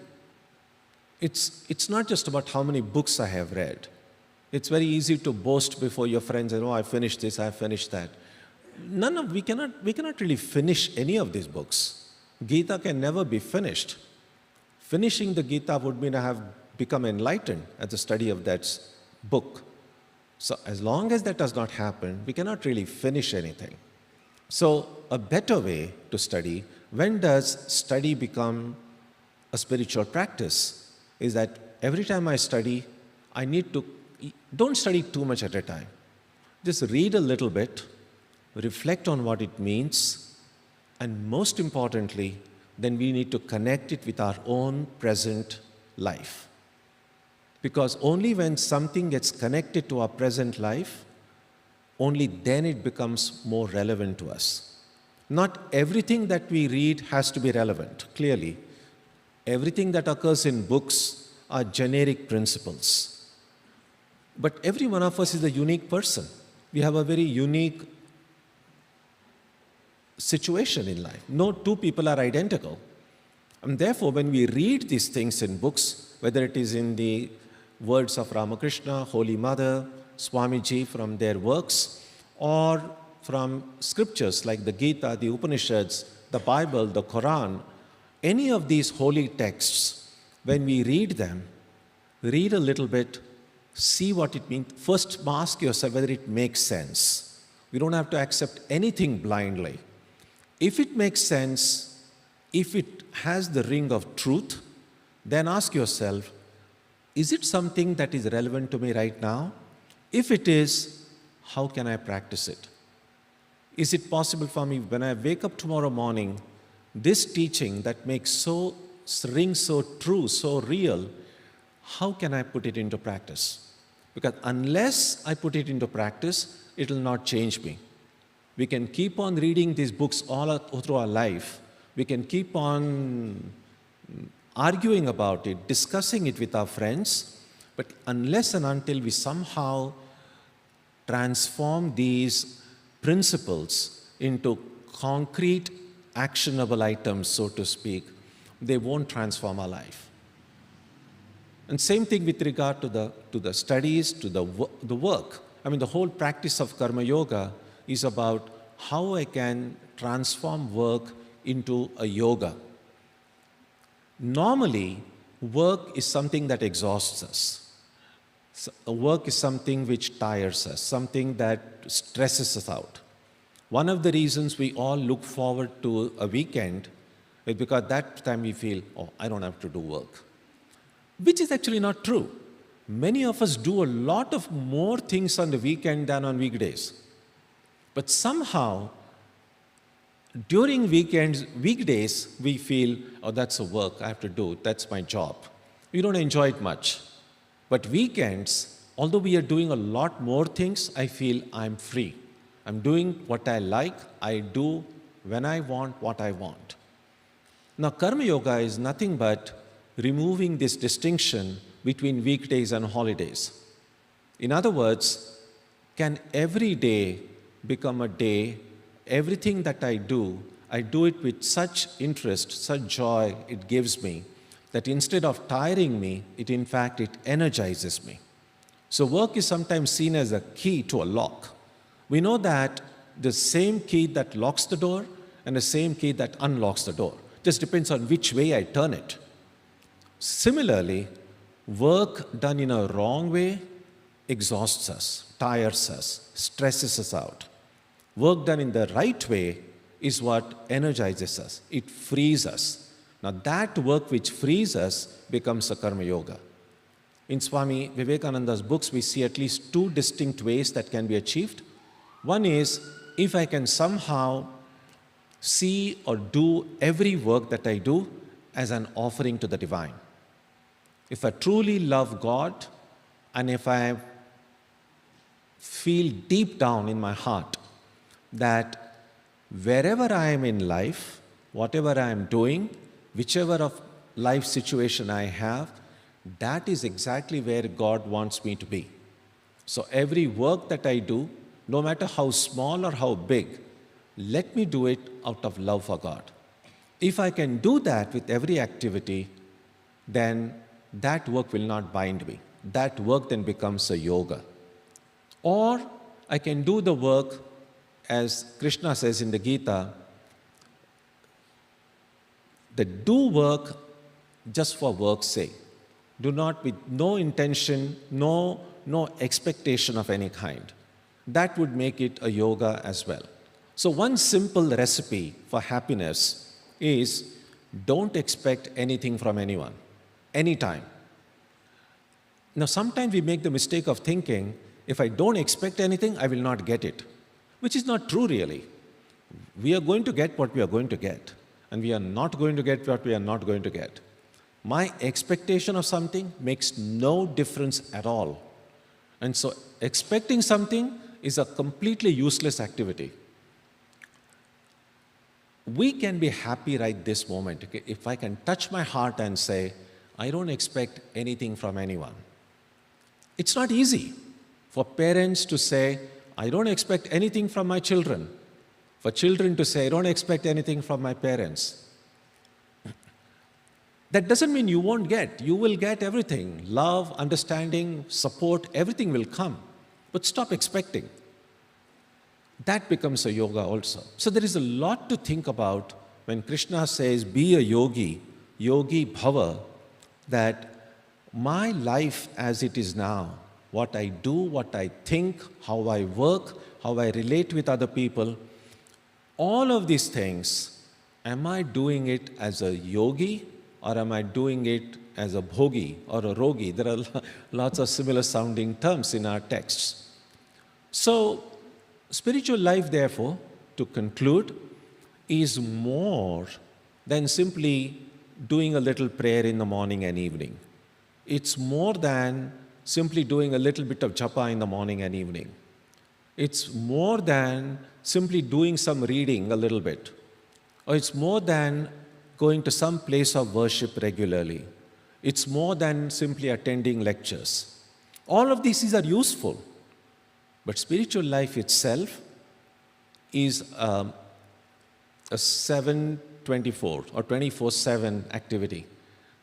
it's not just about how many books I have read. It's very easy to boast before your friends and, I finished this, I finished that. We cannot really finish any of these books. Gita can never be finished. Finishing the Gita would mean I have become enlightened at the study of that book. So as long as that does not happen, we cannot really finish anything. So a better way to study, when does study become a spiritual practice, is that every time I study, I need to don't study too much at a time. Just read a little bit, reflect on what it means, and most importantly, then we need to connect it with our own present life. Because only when something gets connected to our present life, only then it becomes more relevant to us. Not everything that we read has to be relevant, clearly. Everything that occurs in books are generic principles. But every one of us is a unique person. We have a very unique situation in life. No two people are identical. And therefore, when we read these things in books, whether it is in the words of Ramakrishna, Holy Mother, Swamiji from their works, or from scriptures like the Gita, the Upanishads, the Bible, the Quran, any of these holy texts, when we read them, read a little bit, see what it means. First, ask yourself whether it makes sense. We don't have to accept anything blindly. If it makes sense, if it has the ring of truth, then ask yourself, is it something that is relevant to me right now? If it is, how can I practice it? Is it possible for me when I wake up tomorrow morning, this teaching that rings so true, so real, how can I put it into practice? Because unless I put it into practice, it will not change me. We can keep on reading these books all through our life. We can keep on arguing about it, discussing it with our friends, but unless and until we somehow transform these principles into concrete, actionable items, so to speak, they won't transform our life. And same thing with regard to the studies, to the work. I mean, the whole practice of karma yoga is about how I can transform work into a yoga. Normally, work is something that exhausts us. Work is something which tires us, something that stresses us out. One of the reasons we all look forward to a weekend is because that time we feel, oh, I don't have to do work. Which is actually not true. Many of us do a lot of more things on the weekend than on weekdays. But somehow, during weekdays, we feel, oh, that's a work I have to do, that's my job. We don't enjoy it much. But weekends, although we are doing a lot more things, I feel I'm free. I'm doing what I like, I do when I want what I want. Now, Karma Yoga is nothing but removing this distinction between weekdays and holidays. In other words, can every day become a day? Everything that I do it with such interest, such joy it gives me, that instead of tiring me, it energizes me. So work is sometimes seen as a key to a lock. We know that the same key that locks the door and the same key that unlocks the door. Just depends on which way I turn it. Similarly, work done in a wrong way exhausts us, tires us, stresses us out. Work done in the right way is what energizes us. It frees us. Now that work which frees us becomes a karma yoga. In Swami Vivekananda's books, we see at least two distinct ways that can be achieved. One is, if I can somehow see or do every work that I do as an offering to the divine. If I truly love God, and if I feel deep down in my heart that wherever I am in life, whatever I am doing, whichever of life situation I have, that is exactly where God wants me to be. So every work that I do, no matter how small or how big, let me do it out of love for God. If I can do that with every activity, then that work will not bind me. That work then becomes a yoga. Or I can do the work, as Krishna says in the Gita, that do work just for work's sake. Do not with no intention, no expectation of any kind. That would make it a yoga as well. So one simple recipe for happiness is don't expect anything from anyone, anytime. Now, sometimes we make the mistake of thinking, if I don't expect anything, I will not get it, which is not true really. We are going to get what we are going to get, and we are not going to get what we are not going to get. My expectation of something makes no difference at all. And so expecting something is a completely useless activity. We can be happy right this moment. If I can touch my heart and say, I don't expect anything from anyone. It's not easy for parents to say, I don't expect anything from my children. For children to say, I don't expect anything from my parents. That doesn't mean you won't get. You will get everything. Love, understanding, support, everything will come. But stop expecting. That becomes a yoga also. So there is a lot to think about when Krishna says, be a yogi, yogi bhava, that my life as it is now, what I do, what I think, how I work, how I relate with other people, all of these things, am I doing it as a yogi or am I doing it as a bhogi or a rogi? There are lots of similar sounding terms in our texts. So, spiritual life, therefore, to conclude, is more than simply doing a little prayer in the morning and evening. It's more than simply doing a little bit of japa in the morning and evening. It's more than simply doing some reading a little bit. Or it's more than going to some place of worship regularly. It's more than simply attending lectures. All of these are useful. But spiritual life itself is a 7/24 or 24/7 activity.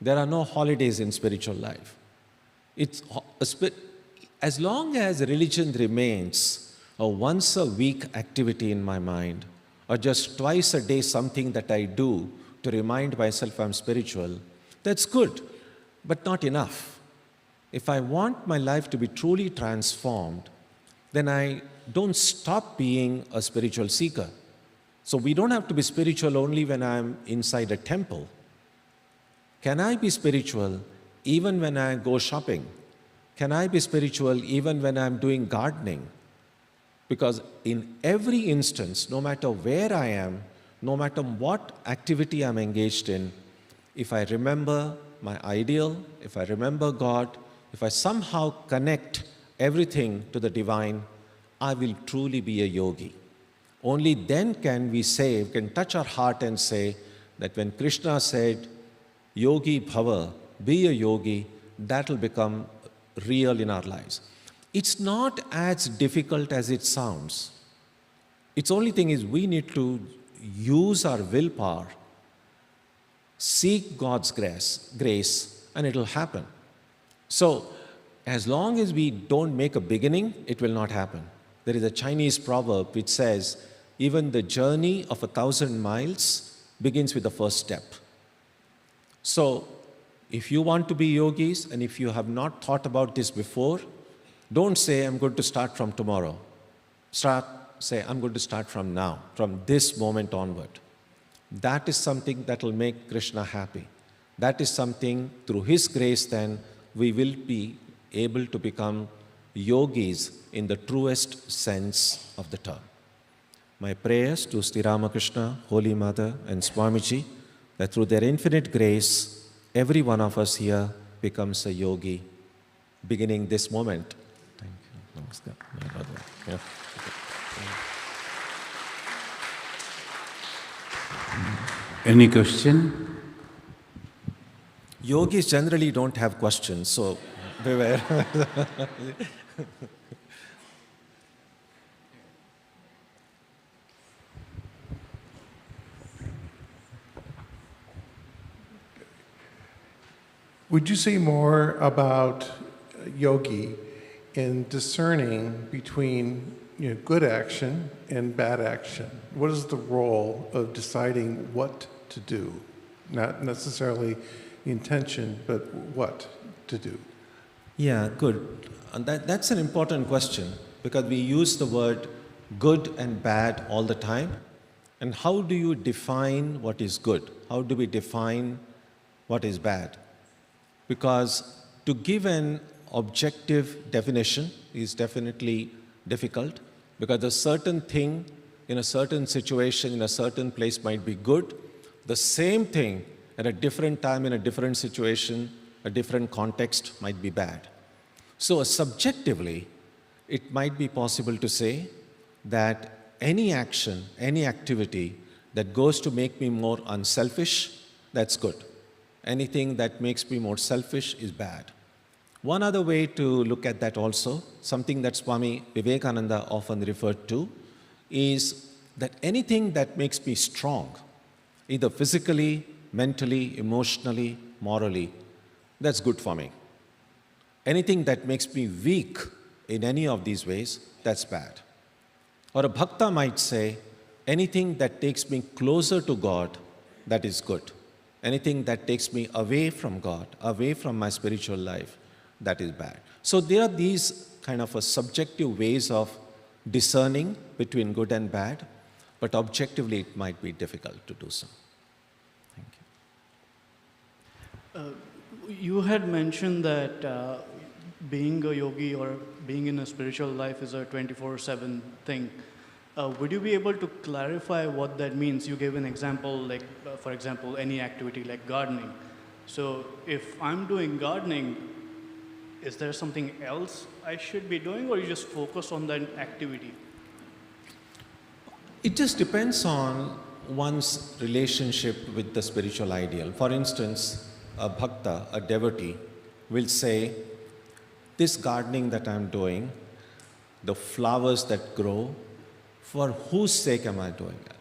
There are no holidays in spiritual life. As long as religion remains a once-a-week activity in my mind, or just twice a day something that I do to remind myself I'm spiritual, that's good, but not enough. If I want my life to be truly transformed, then I don't stop being a spiritual seeker. So we don't have to be spiritual only when I'm inside a temple. Can I be spiritual even when I go shopping? Can I be spiritual even when I'm doing gardening? Because in every instance, no matter where I am, no matter what activity I'm engaged in, if I remember my ideal, if I remember God, if I somehow connect everything to the divine, I will truly be a yogi. Only then can we say, we can touch our heart and say that when Krishna said, yogi bhava, be a yogi, that will become real in our lives. It's not as difficult as it sounds. Its only thing is we need to use our willpower, seek God's grace, and it will happen. So, as long as we don't make a beginning, it will not happen. There is a Chinese proverb which says, even the journey of 1,000 miles begins with the first step. So, if you want to be yogis, and if you have not thought about this before, don't say, I'm going to start from tomorrow. Say, I'm going to start from now, from this moment onward. That is something that will make Krishna happy. That is something, through His grace then, we will be able to become yogis in the truest sense of the term. My prayers to Sri Ramakrishna, Holy Mother, and Swamiji, that through their infinite grace, every one of us here becomes a yogi, beginning this moment. Thank you. Namaskar. Yeah. Any question? Yogis generally don't have questions, so beware. Would you say more about yogi in discerning between good action and bad action? What is the role of deciding what to do? Not necessarily the intention, but what to do. Yeah, good. And that's an important question because we use the word good and bad all the time. And how do you define what is good? How do we define what is bad? Because to give an objective definition is definitely difficult, because a certain thing in a certain situation, in a certain place might be good. The same thing at a different time, in a different situation, a different context might be bad. So subjectively, it might be possible to say that any action, any activity that goes to make me more unselfish, that's good. Anything that makes me more selfish is bad. One other way to look at that also, something that Swami Vivekananda often referred to, is that anything that makes me strong, either physically, mentally, emotionally, morally, that's good for me. Anything that makes me weak in any of these ways, that's bad. Or a bhakta might say, anything that takes me closer to God, that is good. Anything that takes me away from God, away from my spiritual life, that is bad. So there are these kind of a subjective ways of discerning between good and bad, but objectively it might be difficult to do so. Thank you. You had mentioned that being a yogi or being in a spiritual life is a 24/7 thing. Would you be able to clarify what that means? You gave an example, like, for example, any activity like gardening. So if I'm doing gardening, is there something else I should be doing, or you just focus on that activity? It just depends on one's relationship with the spiritual ideal. For instance, a bhakta, a devotee, will say, this gardening that I'm doing, the flowers that grow, for whose sake am I doing it?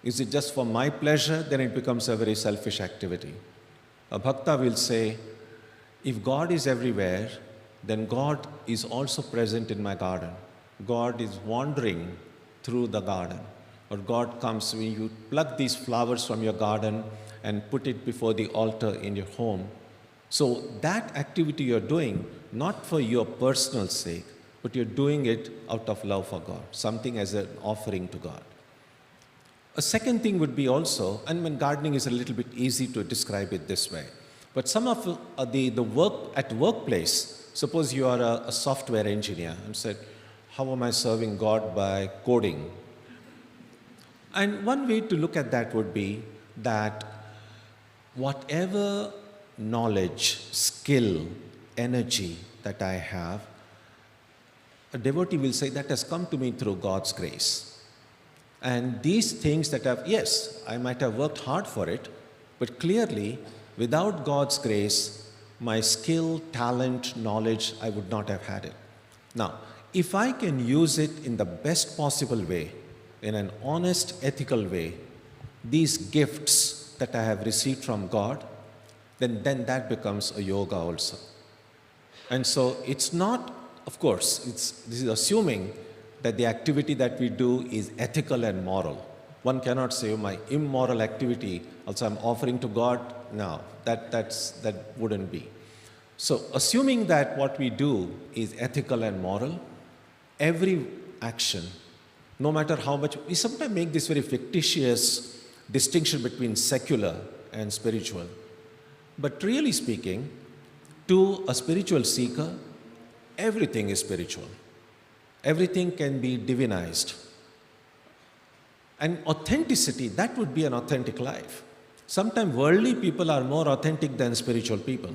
Is it just for my pleasure? Then it becomes a very selfish activity. A bhakta will say, if God is everywhere, then God is also present in my garden. God is wandering through the garden. Or God comes when you pluck these flowers from your garden and put it before the altar in your home. So that activity you're doing, not for your personal sake, but you're doing it out of love for God, something as an offering to God. A second thing would be also, and when gardening is a little bit easy to describe it this way, but some of the work at workplace, suppose you are a software engineer and said, how am I serving God by coding? And one way to look at that would be that whatever knowledge, skill, energy that I have, a devotee will say that has come to me through God's grace. And these things that yes, I might have worked hard for it, but clearly, without God's grace, my skill, talent, knowledge, I would not have had it. Now, if I can use it in the best possible way, in an honest, ethical way, these gifts that I have received from God, then that becomes a yoga also. And so it's not, of course, this is assuming that the activity that we do is ethical and moral. One cannot say, oh, my immoral activity, also I'm offering to God. No, that wouldn't be. So assuming that what we do is ethical and moral, every action, no matter how much, we sometimes make this very fictitious distinction between secular and spiritual. But really speaking, to a spiritual seeker, everything is spiritual. Everything can be divinized. And authenticity, that would be an authentic life. Sometimes worldly people are more authentic than spiritual people.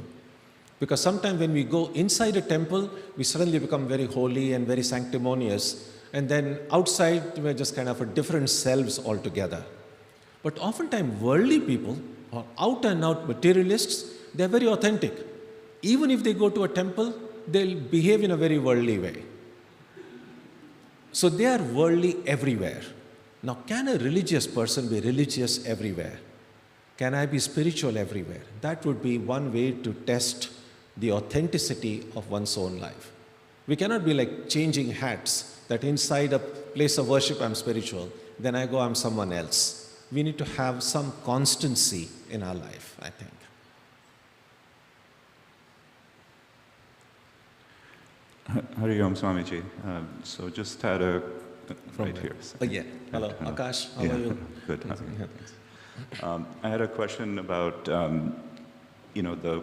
Because sometimes when we go inside a temple, we suddenly become very holy and very sanctimonious. And then outside, we're just kind of a different selves altogether. But oftentimes worldly people, or out and out materialists, they're very authentic. Even if they go to a temple, they'll behave in a very worldly way. So they are worldly everywhere. Now, can a religious person be religious everywhere? Can I be spiritual everywhere? That would be one way to test the authenticity of one's own life. We cannot be like changing hats, that inside a place of worship I'm spiritual, then I go I'm someone else. We need to have some constancy in our life, I think. Hari Om Swamiji. So just had a right here. Yeah. Hello, Akash. How are you? Good. I had a question about, the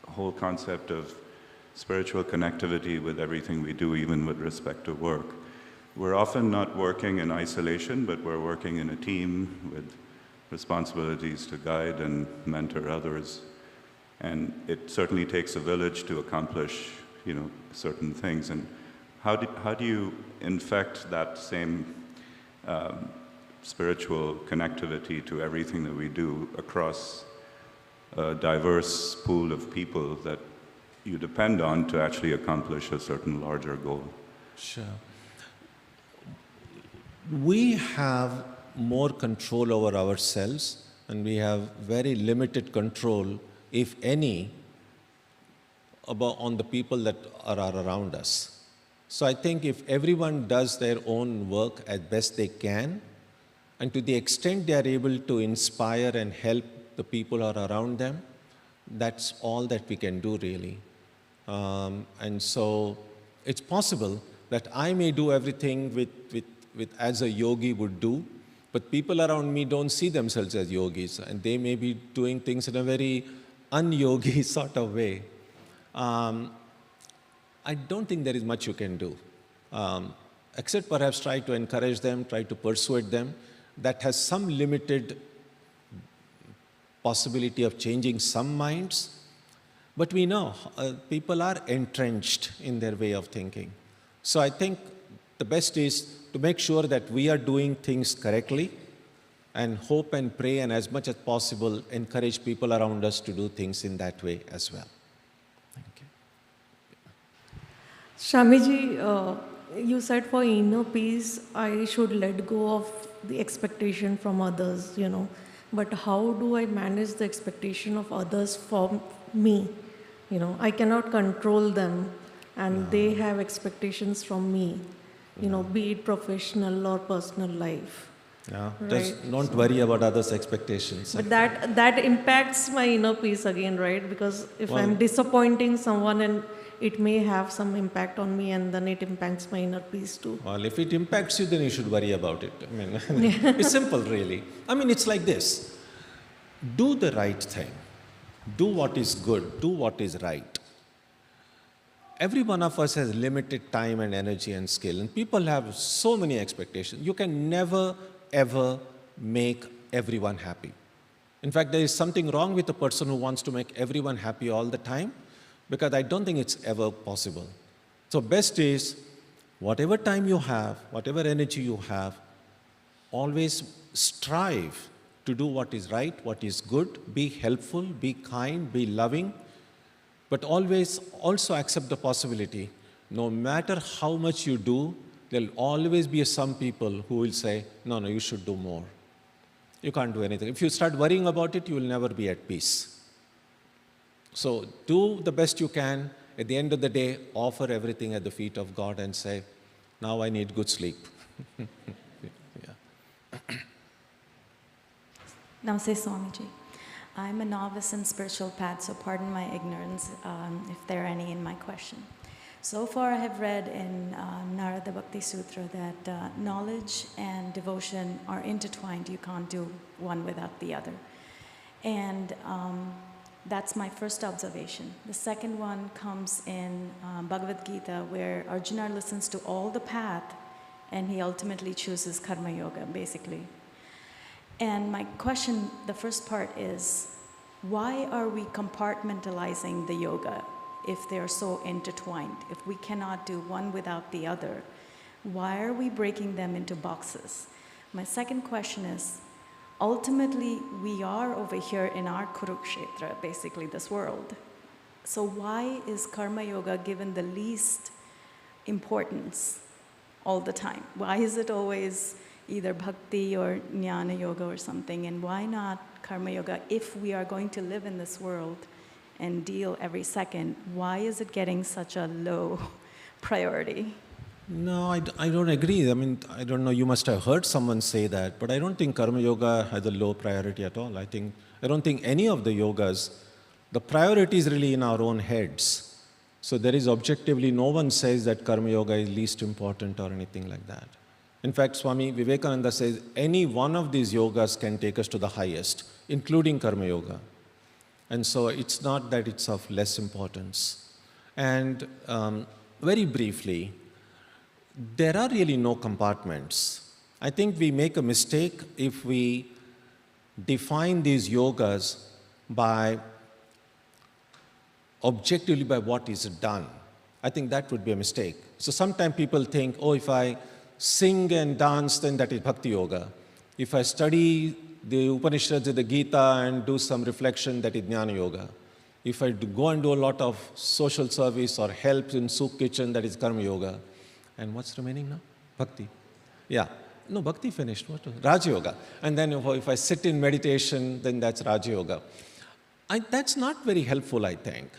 whole concept of spiritual connectivity with everything we do, even with respect to work. We're often not working in isolation, but we're working in a team with responsibilities to guide and mentor others. And it certainly takes a village to accomplish, certain things. And how do you infect that same spiritual connectivity to everything that we do across a diverse pool of people that you depend on to actually accomplish a certain larger goal? Sure. We have more control over ourselves, and we have very limited control, if any, on the people that are around us. So I think if everyone does their own work as best they can, and to the extent they are able to inspire and help the people who are around them, that's all that we can do, really. And so it's possible that I may do everything with as a yogi would do, but people around me don't see themselves as yogis, and they may be doing things in a very un-yogi sort of way. I don't think there is much you can do, except perhaps try to encourage them, try to persuade them. That has some limited possibility of changing some minds, but we know people are entrenched in their way of thinking. So I think the best is to make sure that we are doing things correctly, and hope and pray, and as much as possible encourage people around us to do things in that way as well. Thank you. Swamiji, you said for inner peace, I should let go of the expectation from others, But how do I manage the expectation of others from me? I cannot control them, and they have expectations from me, be it professional or personal life. Yeah, right? Don't worry about others' expectations. But that impacts my inner peace again, right? Because if I'm disappointing someone, and it may have some impact on me, and then it impacts my inner peace too. Well, if it impacts you, then you should worry about it. It's simple, really. It's like this. Do the right thing. Do what is good. Do what is right. Every one of us has limited time and energy and skill, and people have so many expectations. You can never, ever make everyone happy. In fact, there is something wrong with a person who wants to make everyone happy all the time, because I don't think it's ever possible. So best is, whatever time you have, whatever energy you have, always strive to do what is right, what is good, be helpful, be kind, be loving, but always also accept the possibility, no matter how much you do, there'll always be some people who will say, no, you should do more. You can't do anything. If you start worrying about it, you will never be at peace. So do the best you can. At the end of the day, offer everything at the feet of God and say, now I need good sleep. Namaste, Swamiji. I'm a novice in spiritual path, so pardon my ignorance if there are any in my question. So far I have read in Narada Bhakti Sutra that knowledge and devotion are intertwined. You can't do one without the other. And that's my first observation. The second one comes in Bhagavad Gita, where Arjuna listens to all the path and he ultimately chooses karma yoga, basically. And my question, the first part is, why are we compartmentalizing the yoga if they're so intertwined? If we cannot do one without the other, why are we breaking them into boxes? My second question is, ultimately, we are over here in our Kurukshetra, basically this world. So why is karma yoga given the least importance all the time? Why is it always either bhakti or jnana yoga or something? And why not karma yoga if we are going to live in this world and deal every second? Why is it getting such a low priority? No, I don't agree. I don't know, you must have heard someone say that, but I don't think karma yoga has a low priority at all. I don't think any of the yogas, the priority is really in our own heads. So there is objectively, no one says that karma yoga is least important or anything like that. In fact, Swami Vivekananda says any one of these yogas can take us to the highest, including karma yoga. And so it's not that it's of less importance. And very briefly, there are really no compartments. I think we make a mistake if we define these yogas objectively by what is done. I think that would be a mistake. So sometimes people think, oh, if I sing and dance, then that is bhakti yoga. If I study the Upanishads and the Gita and do some reflection, that is jnana yoga. If I go and do a lot of social service or help in soup kitchen, that is karma yoga. And what's remaining now? Bhakti. Yeah. No, bhakti finished. What? Raja yoga. And then if I sit in meditation, then that's Raja yoga. That's not very helpful, I think.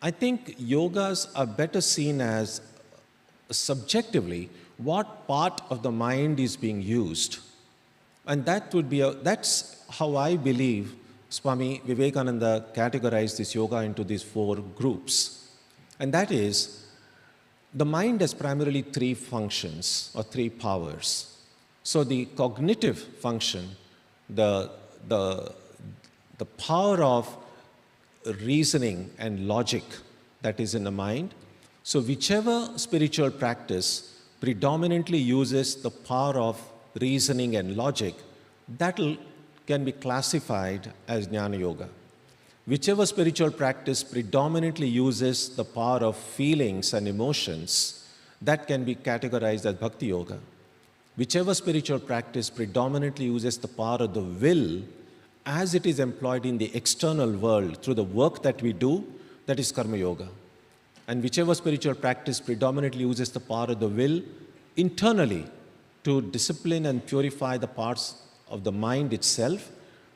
I think yogas are better seen as subjectively what part of the mind is being used. And that's how I believe Swami Vivekananda categorized this yoga into these 4 groups. And that is, the mind has primarily 3 functions or 3 powers. So the cognitive function, the power of reasoning and logic that is in the mind. So whichever spiritual practice predominantly uses the power of reasoning and logic, that can be classified as jnana yoga. Whichever spiritual practice predominantly uses the power of feelings and emotions, that can be categorized as bhakti yoga. Whichever spiritual practice predominantly uses the power of the will as it is employed in the external world through the work that we do, that is karma yoga. And whichever spiritual practice predominantly uses the power of the will internally to discipline and purify the parts of the mind itself,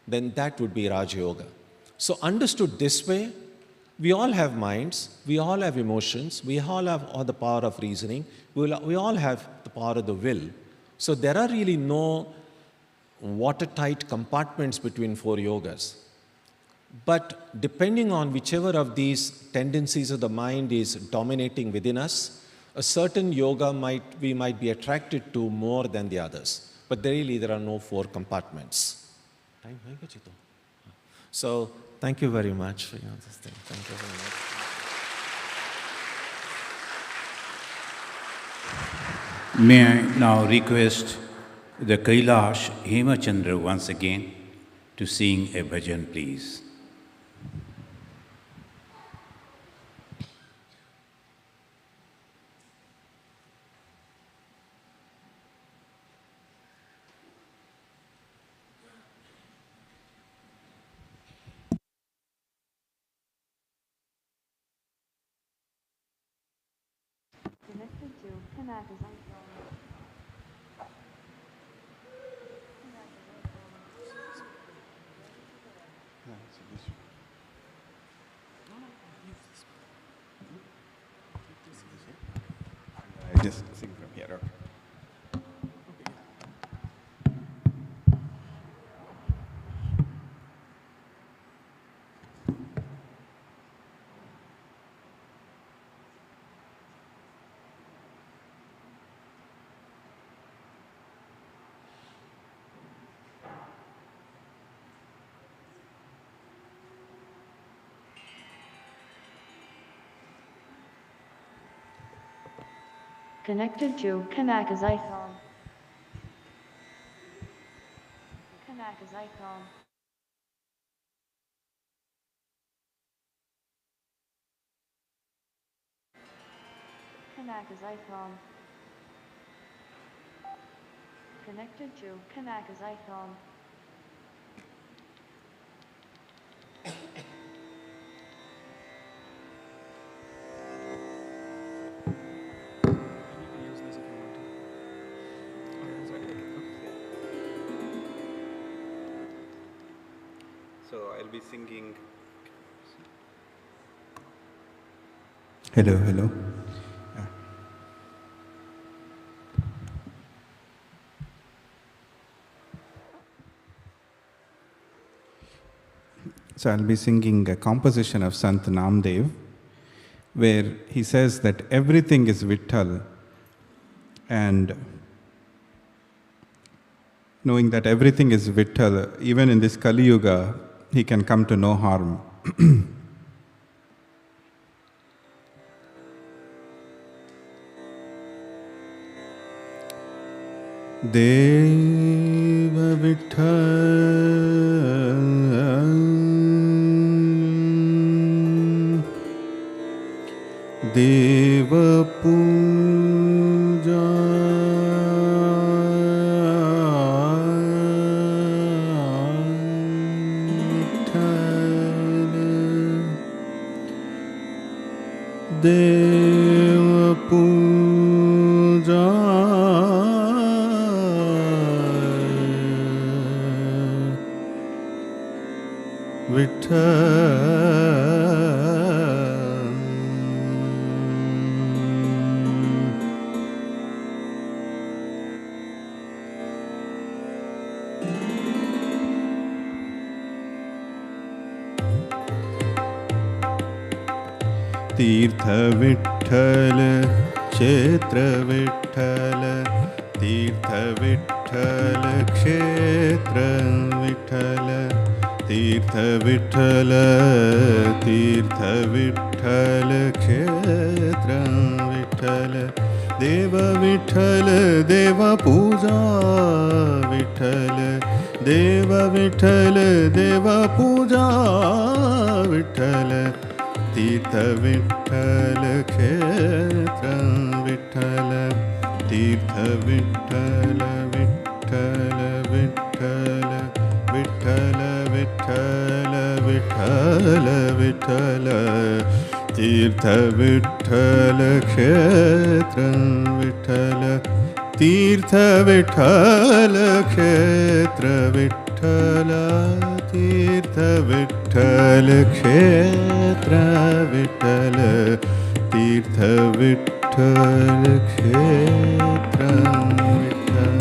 then that would be Raja Yoga. So understood this way, we all have minds, we all have emotions, we all have all the power of reasoning, we all have the power of the will. So there are really no watertight compartments between 4 yogas. But depending on whichever of these tendencies of the mind is dominating within us, a certain yoga we might be attracted to more than the others. But there are no 4 compartments. So thank you very much for this thing. Thank you very much. May I now request the Kailash Hemachandra once again to sing a bhajan, please. Just sing from here. Okay. Connected to Kanaka's icon. Kanaka's icon. Kanaka's icon. Connected to Kanaka's icon. So I'll be singing. Hello, hello. So I'll be singing a composition of Sant Namdev, where he says that everything is Vitthal, and knowing that everything is Vitthal, even in this Kali Yuga, he can come to no harm. Deva Vitthal, Deva Puja, Deva Puja, Tirtha Vitthal, Kshetra Vitthal, Tirtha Vitthal, Kshetra Vitthal, Tirtha Vitthal, Tirtha Vitthal, Kshetra Vitthal, Deva Vitthal, Deva Puja Vitthal, Deva Vitthal, Deva Puja Vitthal, Tirtha Vitthal, Kshetra Vitthal, Tirtha Vitthal, Vitthal, Vitthal, Vitthal, Vitthal, Vitthal, Vitthal, Tirtha Vitthal, Kshetra Vitthal, Tirtha Vitthal, Kshetra Vitthal, Tirtha Vitthal, Kshetra Vitthal, Tirtha Vitthal, Kshetra Vitthal.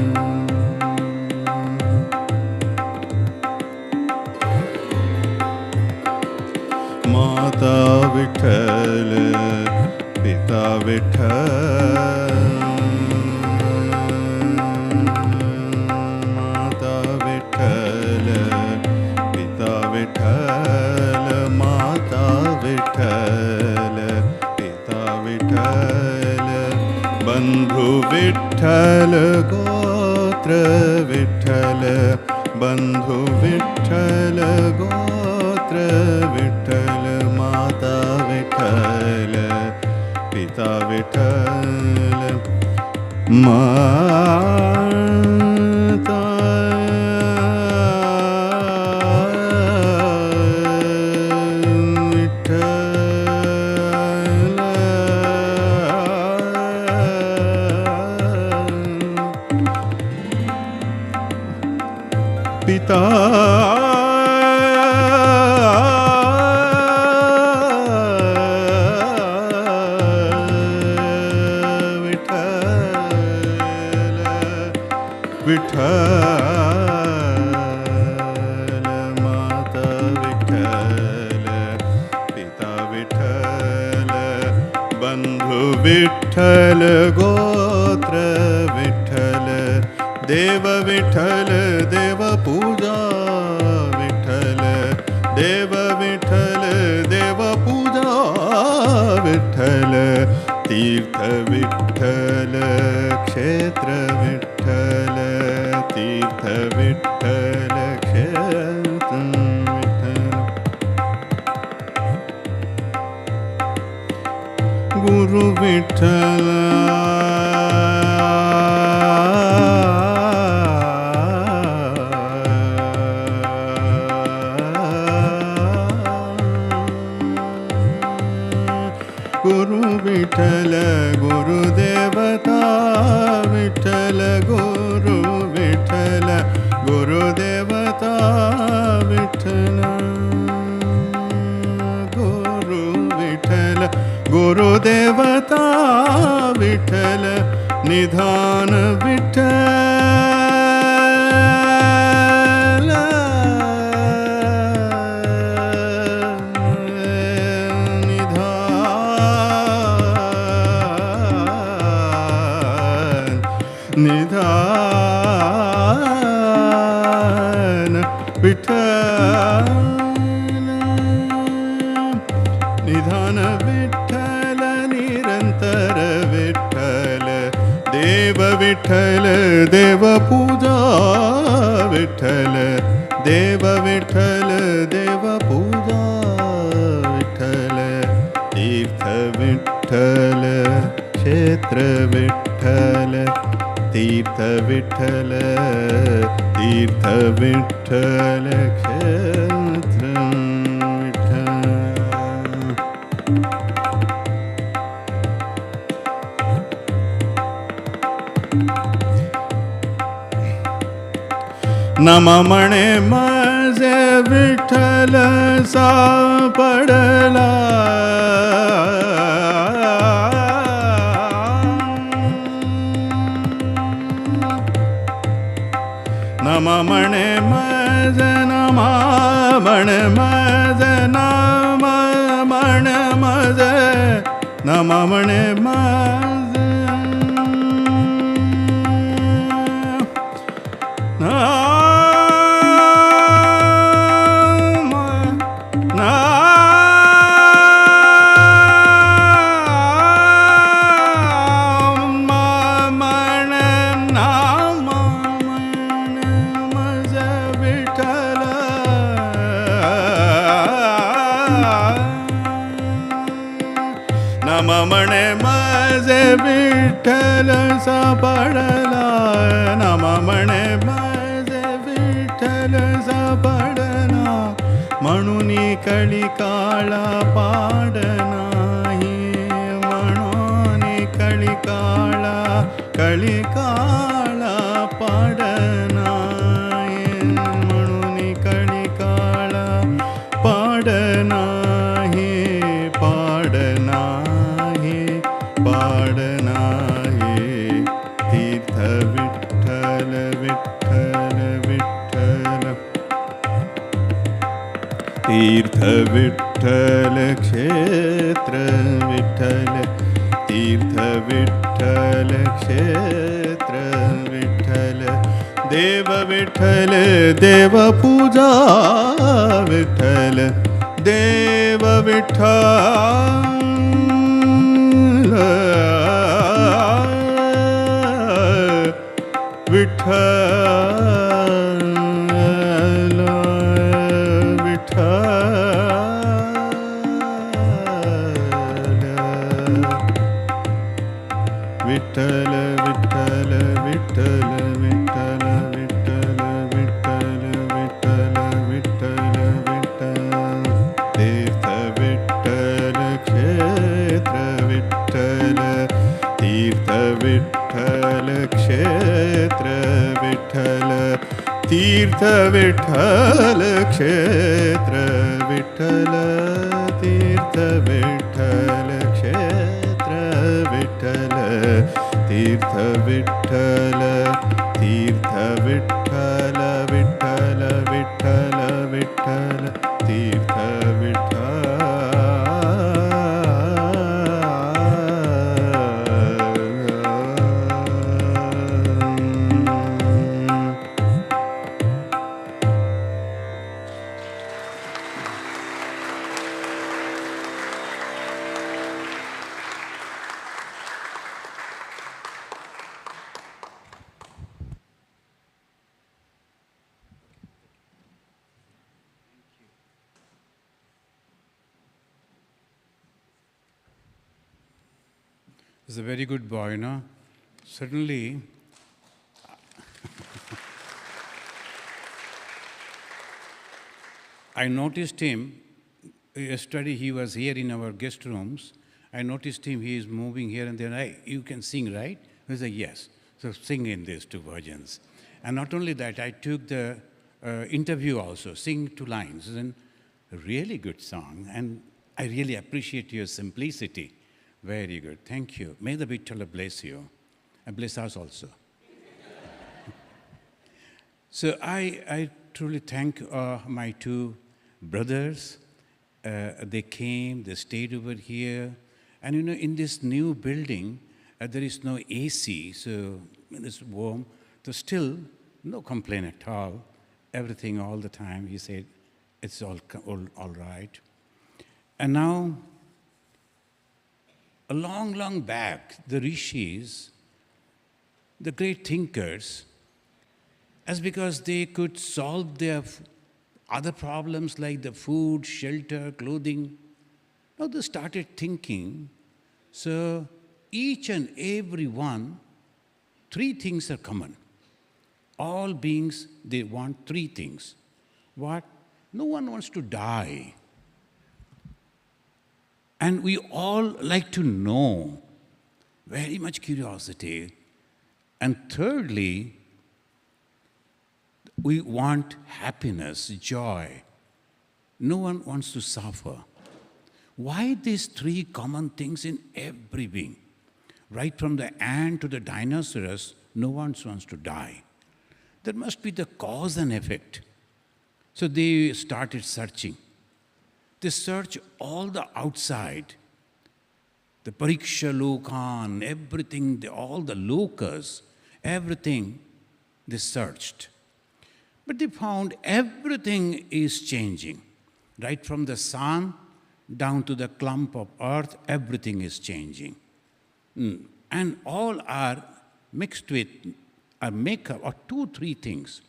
Mata Vitthal, Pita Vitthal, Mata Vitthal, Pita Vitthal, Mata Vitthal, Pita Vitthal, Bandhu Vitthal, Gotra Vitthal, Bandhu Vitthal, Gotra Vitthal, Mata Vitthal, Pita Vitthal, Mata Pita Vitthal, Mata Vitthal, Pita Vitthal, Bandhu Vitthal, Gotra Vitthal, Deva Vitthal, Deva Puja Vitthal, Deva Vitthal, Deva Puja Vitthal, Tirtha Vitthal, Kshetra Vitthal, Tirtha Vitthal, Kshetra Vitthal, Guru Vitthal, Guru Vitthal, Guru Devata Vitthal, Guru Vitthal, Guru Devata Vitthal, Guru Vitthal, Guru Devata Vitthal, Nidhan Vitthal, Nidhan Vitthal, Nidhan Vitthal, Nirantara Vitthal, देव विठ्ठल देव पूजा विठ्ठल देव विठ्ठल देव पूजा विठ्ठल तीर्थ विठ्ठल क्षेत्र विठ्ठल तीर्थ विठ्ठल तीर्थ विठ्ठल क्षेत्र विठ्ठल नम म्हणे माझे विठ्ठल सापडला नम म्हणे माझे नम म्हणे माझे नम म्हणे माझे नम म्हणे माझे नम म्हणे माझे विठ्ठल सापडला नम म्हणे माझे विठ्ठल सापडला म्हणून कळी काळा पाड नाही म्हणून कळी काळा पाड नाही म्हणून कळी काळा पाड नाही पाड नाही पाड नाही तीर्थ विठ्ठल विठ्ठल विठ्ठल तीर्थ विठ्ठल क्षेत्र विठ्ठल तीर्थ विठ्ठल क्षेत्र विठ्ठल देव विठ्ठल देव पूजा विठ्ठल देव विठ्ठल विठ्ठल विठ्ठल विठ्ठल विठ्ठल विठ्ठल विठ्ठल विठ्ठल विठ्ठल विठ्ठल विठ्ठल तीर्थ विठ्ठल क्षेत्र विठ्ठल तीर्थ विठ्ठल क्षेत्र विठ्ठल तीर्थ विठ्ठल क्षेत्र विठ्ठल तीर्थ विठ्ठल क्षेत्र विठ्ठल तीर्थ विठ्ठल तीर्थ विठ्ठल विठ्ठल विठ्ठल विठ्ठल तीर्थ He's a very good boy, no? Certainly, I noticed him, yesterday he was here in our guest rooms. I noticed him, he is moving here and there. Hey, you can sing, right? He said, yes. So sing in these two versions. And not only that, I took the interview also, sing 2 lines. And a really good song. And I really appreciate your simplicity. Very good. Thank you. May the Vittala bless you. And bless us also. So I truly thank my 2 brothers. They came, they stayed over here. And you know, in this new building, there is no AC, so it's warm. So still, no complaint at all. Everything all the time, he said, it's all right. And now, a long, long back, the rishis, the great thinkers as because they could solve their other problems like the food, shelter, clothing. Now they started thinking, so each and every one, three things are common. All beings, they want three things. What? No one wants to die. And we all like to know, very much curiosity. And thirdly, we want happiness, joy. No one wants to suffer. Why these three common things in every being? Right from the ant to the dinosaurs, no one wants to die. There must be the cause and effect. So they started searching. They search all the outside, the pariksha lokan, everything, all the lokas, everything they searched. But they found everything is changing. Right from the sun down to the clump of earth, everything is changing. And all are mixed with a makeup of 2-3 things.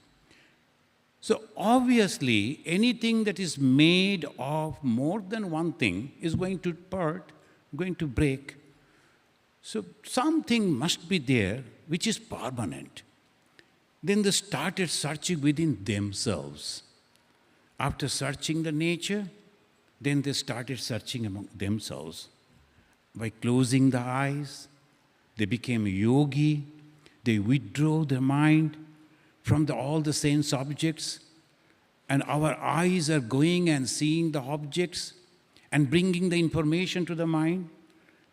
So obviously, anything that is made of more than one thing is going to part, going to break. So something must be there which is permanent. Then they started searching within themselves. After searching the nature, then they started searching among themselves. By closing the eyes, they became yogi. They withdrew their mind from all the sense objects, and our eyes are going and seeing the objects and bringing the information to the mind.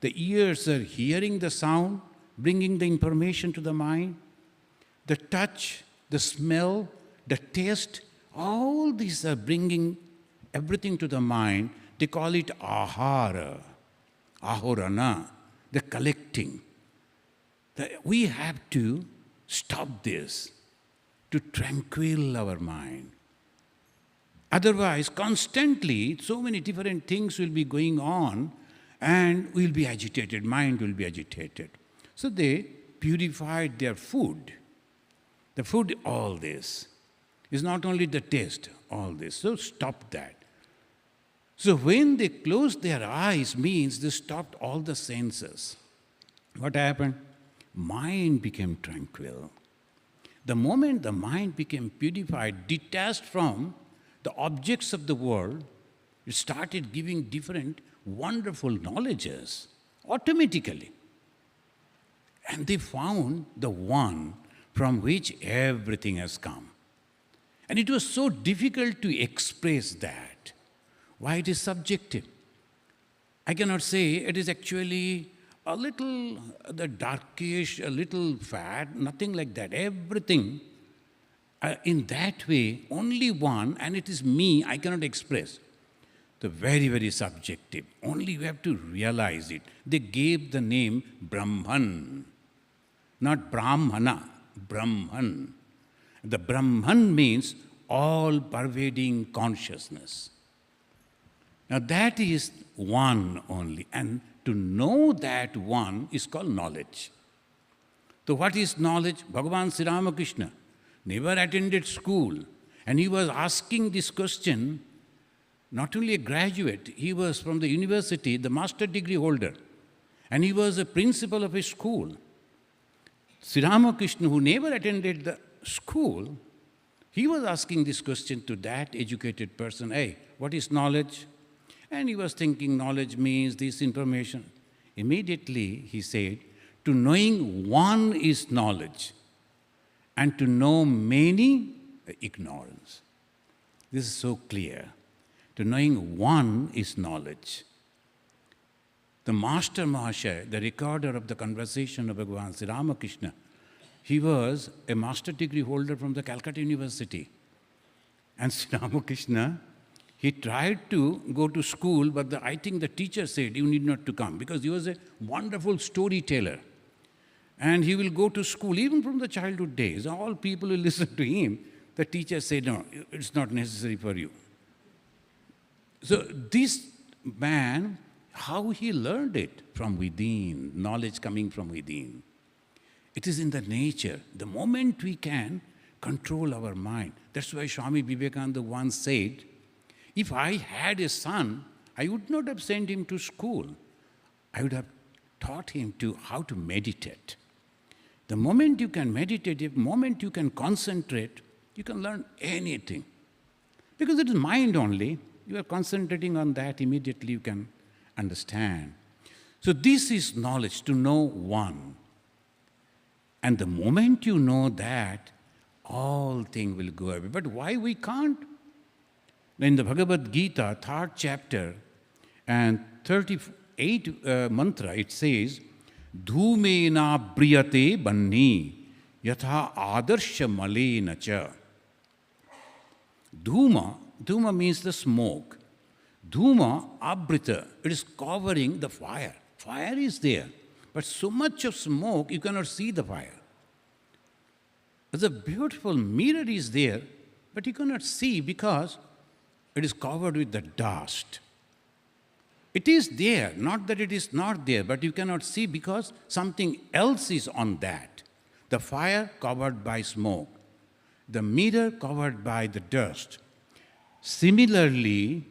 The ears are hearing the sound, bringing the information to the mind. The touch, the smell, the taste, all these are bringing everything to the mind. They call it ahara, ahorana, the collecting. We have to stop this, to tranquil our mind. Otherwise, constantly, so many different things will be going on and we'll be agitated, mind will be agitated. So they purified their food. The food, all this, is not only the taste, all this. So stop that. So when they closed their eyes means they stopped all the senses. What happened? Mind became tranquil. The moment the mind became purified, detached from the objects of the world, it started giving different wonderful knowledges automatically. And they found the one from which everything has come. And it was so difficult to express that. Why it is subjective? I cannot say it is actually a little the darkish, a little fat, nothing like that. Everything in that way, only one, and it is me, I cannot express. The very, very subjective. Only we have to realize it. They gave the name Brahman, not Brahmana, Brahman. The Brahman means all-pervading consciousness. Now that is one only, and to know that one is called knowledge. So what is knowledge? Bhagavan Sri Ramakrishna never attended school, and he was asking this question, not only a graduate, he was from the university, the master degree holder, and he was a principal of a school. Sri Ramakrishna, who never attended the school, he was asking this question to that educated person, hey, what is knowledge? And he was thinking knowledge means this information. Immediately he said, to knowing one is knowledge, and to know many, ignorance. This is so clear. To knowing one is knowledge. The Master Mahashaya, the recorder of the conversation of Bhagavan Sri Ramakrishna, he was a master degree holder from the Calcutta University. And Sri Ramakrishna, he tried to go to school, but I think the teacher said, you need not to come, because he was a wonderful storyteller. And he will go to school, even from the childhood days. All people will listen to him. The teacher said, no, it's not necessary for you. So this man, how he learned it? From within, knowledge coming from within. It is in the nature. The moment we can control our mind. That's why Swami Vivekananda once said, if I had a son, I would not have sent him to school. I would have taught him how to meditate. The moment you can meditate, the moment you can concentrate, you can learn anything. Because it is mind only. You are concentrating on that, immediately you can understand. So this is knowledge, to know one. And the moment you know that, all things will go away. But why we can't? In the Bhagavad Gita, 3rd chapter and 38 mantra, it says, Dhumena priyate banni yatha adarsha malena cha. Dhuma means the smoke. Dhuma, abrita, it is covering the fire. Fire is there, but so much of smoke, you cannot see the fire. The beautiful mirror is there, but you cannot see because it is covered with the dust. It is there, not that it is not there, but you cannot see because something else is on that. The fire covered by smoke, the mirror covered by the dust. Similarly,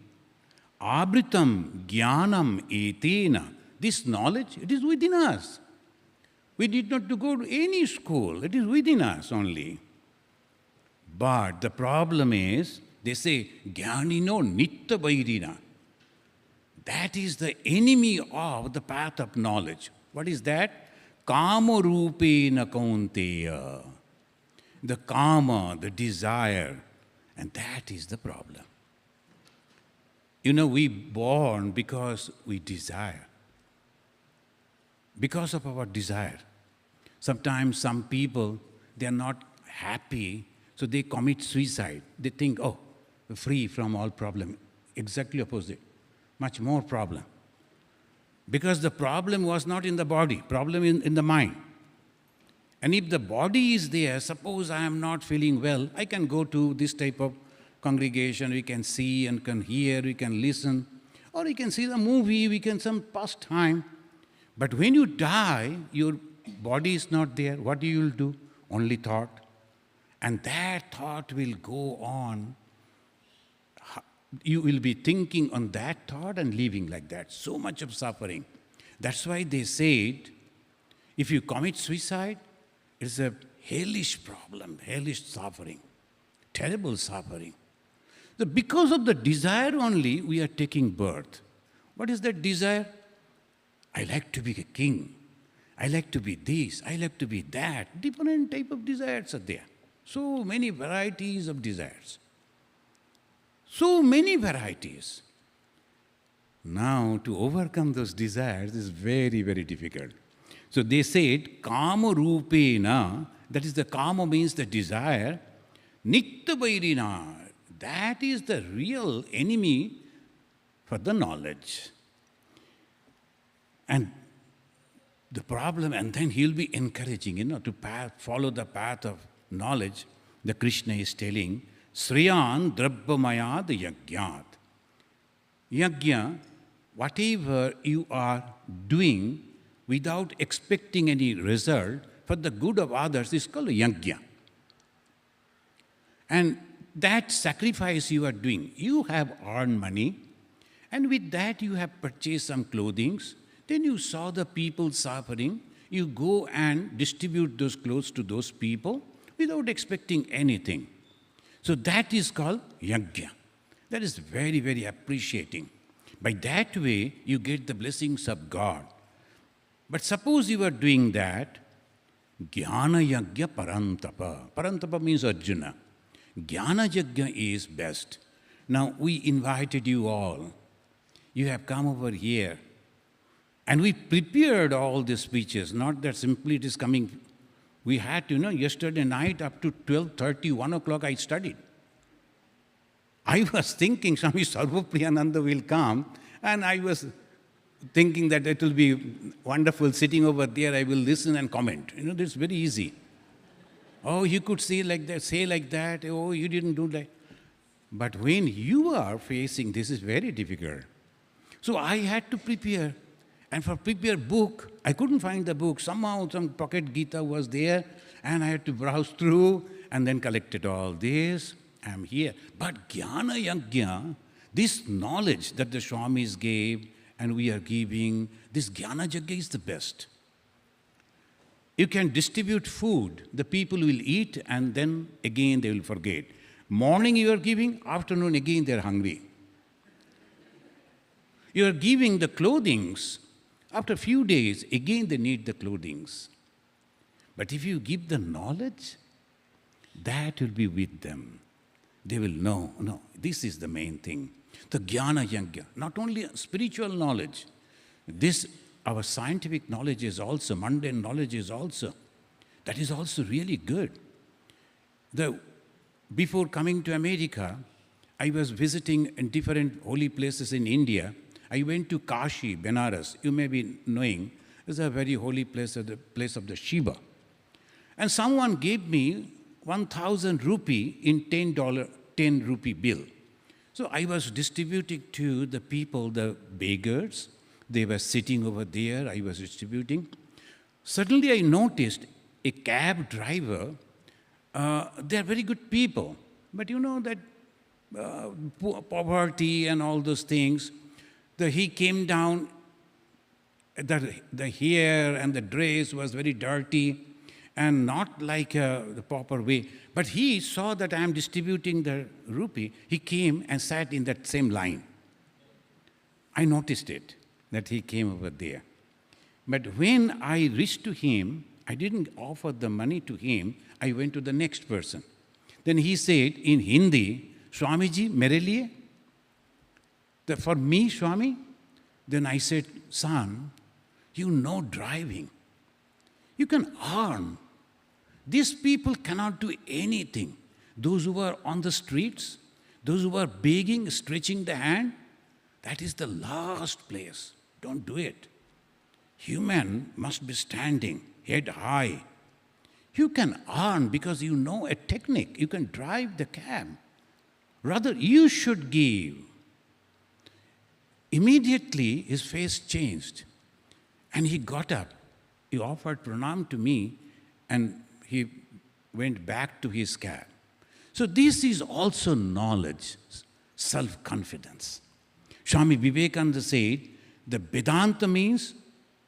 abritam jnanam etena, this knowledge, it is within us. We need not to go to any school, it is within us only. But the problem is, they say, jnanino nitta vairina. That is the enemy of the path of knowledge. What is that? Kama rupena kaunteya. The kama, the desire, and that is the problem. You know, we born because we desire. Because of our desire. Sometimes some people, they are not happy, so they commit suicide. They think, oh, we're free from all problem. Exactly opposite. Much more problem. Because the problem was not in the body, problem in the mind. And if the body is there, suppose I am not feeling well, I can go to this type of congregation, we can see and can hear, we can listen, or we can see the movie, we can some pastime. But when you die, your body is not there. What you will do? Only thought. And that thought will go on. You will be thinking on that thought and living like that. So much of suffering. That's why they said, if you commit suicide, it's a hellish problem, hellish suffering, terrible suffering. So because of the desire only, we are taking birth. What is that desire? I like to be a king. I like to be this. I like to be that. Different type of desires are there. So many varieties of desires. So many varieties. Now, to overcome those desires is very, very difficult. So they said, kama rupena, that is the kama means the desire, nitta vairina, that is the real enemy for the knowledge. And the problem, and then he'll be encouraging, to follow the path of knowledge. The Krishna is telling, Sriyan drabbhamayad yagyat. Yagya, whatever you are doing without expecting any result for the good of others is called yagya. And that sacrifice you are doing, you have earned money, and with that you have purchased some clothing. Then you saw the people suffering, you go and distribute those clothes to those people without expecting anything. So that is called yagya. That is very, very appreciating. By that way, you get the blessings of God. But suppose you are doing that, jnana yagya parantapa. Parantapa means Arjuna. Jnana yagya is best. Now, we invited you all. You have come over here. And we prepared all these speeches, not that simply it is coming. We had to, yesterday night up to 12:30, 1 o'clock I studied. I was thinking Swami Sarvapriyananda will come, and I was thinking that it will be wonderful sitting over there, I will listen and comment. That's very easy. Oh, you could say like that, oh, you didn't do that. But when you are facing, this is very difficult. So I had to prepare. And for prepare book, I couldn't find the book. Somehow some pocket Gita was there, and I had to browse through and then collected all this. I'm here. But Jnana Yajna, this knowledge that the Swamis gave and we are giving, this Jnana Yajna is the best. You can distribute food. The people will eat and then again they will forget. Morning you are giving, afternoon again they are hungry. You are giving the clothings. After a few days, again they need the clothings. But if you give the knowledge, that will be with them. They will know, no, this is the main thing. The Jnana Yajna, not only spiritual knowledge, this, our scientific knowledge is also, mundane knowledge is also, that is also really good. Before coming to America, I was visiting in different holy places in India. I went to Kashi, Benares. You may be knowing, it's a very holy place, the place of the Shiva. And someone gave me 1,000 rupee in $10 rupee bill. So I was distributing to the people, the beggars. They were sitting over there. I was distributing. Suddenly I noticed a cab driver. They are very good people. But you know that poverty and all those things, he came down, the hair and the dress was very dirty and not like the proper way. But he saw that I am distributing the rupee. He came and sat in that same line. I noticed it, that he came over there. But when I reached to him, I didn't offer the money to him. I went to the next person. Then he said in Hindi, Swamiji, mere liye? For me, Swami? Then I said, son, you know driving. You can earn. These people cannot do anything. Those who are on the streets, those who are begging, stretching the hand, that is the last place. Don't do it. Human must be standing, head high. You can earn because you know a technique. You can drive the cab. Rather, you should give. Immediately, his face changed. And he got up. He offered pranam to me, and he went back to his cab. So this is also knowledge, self-confidence. Swami Vivekananda said, the Vedanta means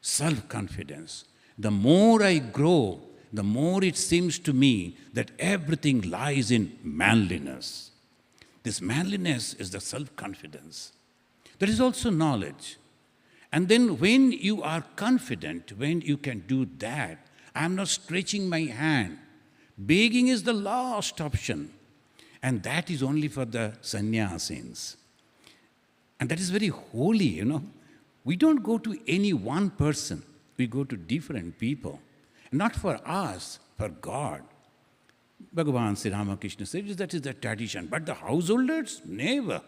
self-confidence. The more I grow, the more it seems to me that everything lies in manliness. This manliness is the self-confidence. There is also knowledge. And then when you are confident, when you can do that, I am not stretching my hand. Begging is the last option. And that is only for the sannyasins. And that is very holy, you know. We don't go to any one person. We go to different people. Not for us, for God. Bhagavan Sri Ramakrishna said that is the tradition. But the householders, never.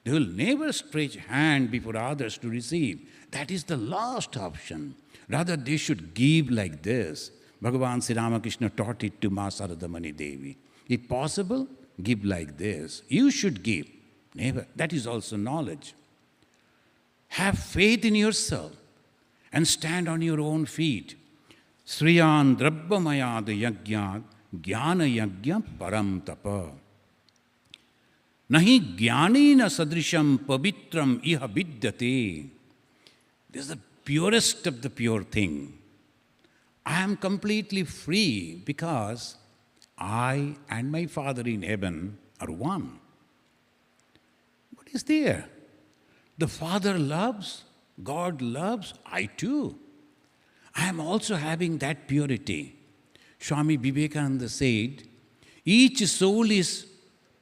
They will never stretch hand before others to receive. That is the last option. Rather, they should give like this. Bhagavan Sri Ramakrishna taught it to Ma Saradamani Devi. If possible, give like this. You should give. Never. That is also knowledge. Have faith in yourself and stand on your own feet. Sriyan Drabbhamayad Yagyat Jnana Yajna Param Tapa. Nahi Jnanena Sadrisham Pavitram Iha Vidyate. This is the purest of the pure thing. I am completely free because I and my Father in heaven are one. What is there? The Father loves, God loves, I too. I am also having that purity. Swami Vivekananda said, each soul is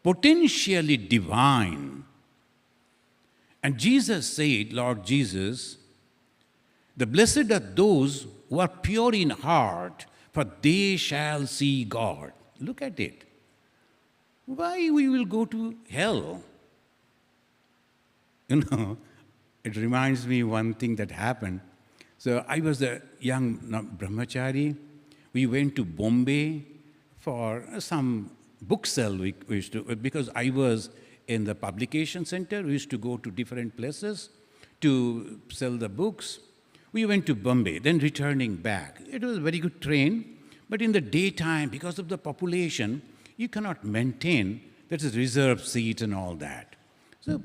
potentially divine. And Jesus said, Lord Jesus, the blessed are those who are pure in heart, for they shall see God. Look at it. Why we will go to hell? You know, it reminds me one thing that happened. So I was a young brahmachari. We went to Bombay for some book sale we used to, because I was in the publication center. We used to go to different places to sell the books. We went to Bombay, then returning back. It was a very good train, but in the daytime, because of the population, you cannot maintain that is reserved seat and all that. So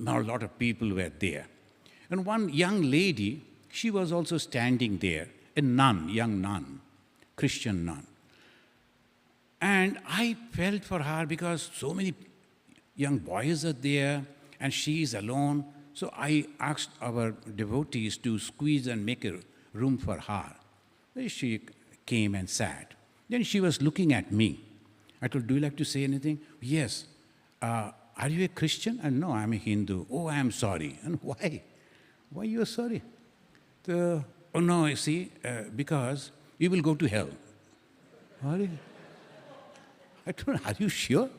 a lot of people were there. And one young lady, she was also standing there, a nun, young nun, Christian nun. And I felt for her because so many young boys are there and she is alone. So I asked our devotees to squeeze and make a room for her. She came and sat. Then she was looking at me. I told, do you like to say anything? Yes. Are you a Christian? And no, I'm a Hindu. Oh, I am sorry. And why? Why you are sorry? Oh no, you see, because you will go to hell. Are you? I told her, are you sure?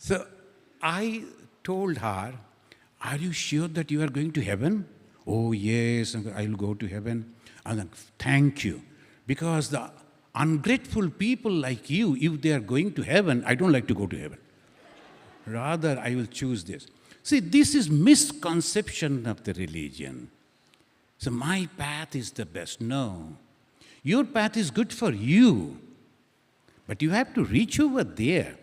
So I told her, are you sure that you are going to heaven? Oh yes, I will go to heaven. And then, thank you. Because the ungrateful people like you, if they are going to heaven, I don't like to go to heaven. Rather, I will choose this. See, this is misconception of the religion. So my path is the best. No. Your path is good for you. But you have to reach over there.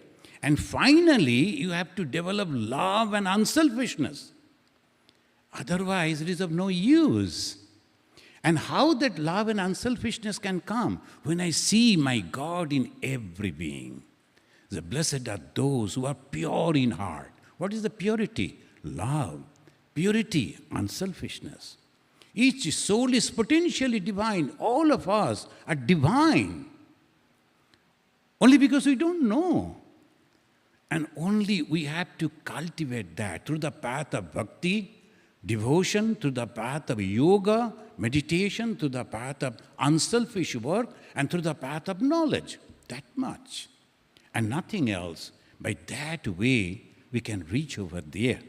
And finally, you have to develop love and unselfishness. Otherwise, it is of no use. And how that love and unselfishness can come? When I see my God in every being. The blessed are those who are pure in heart. What is the purity? Love. Purity, unselfishness. Each soul is potentially divine. All of us are divine. Only because we don't know. And only we have to cultivate that through the path of bhakti, devotion, through the path of yoga, meditation, through the path of unselfish work, and through the path of knowledge. That much. And nothing else. By that way, we can reach over there.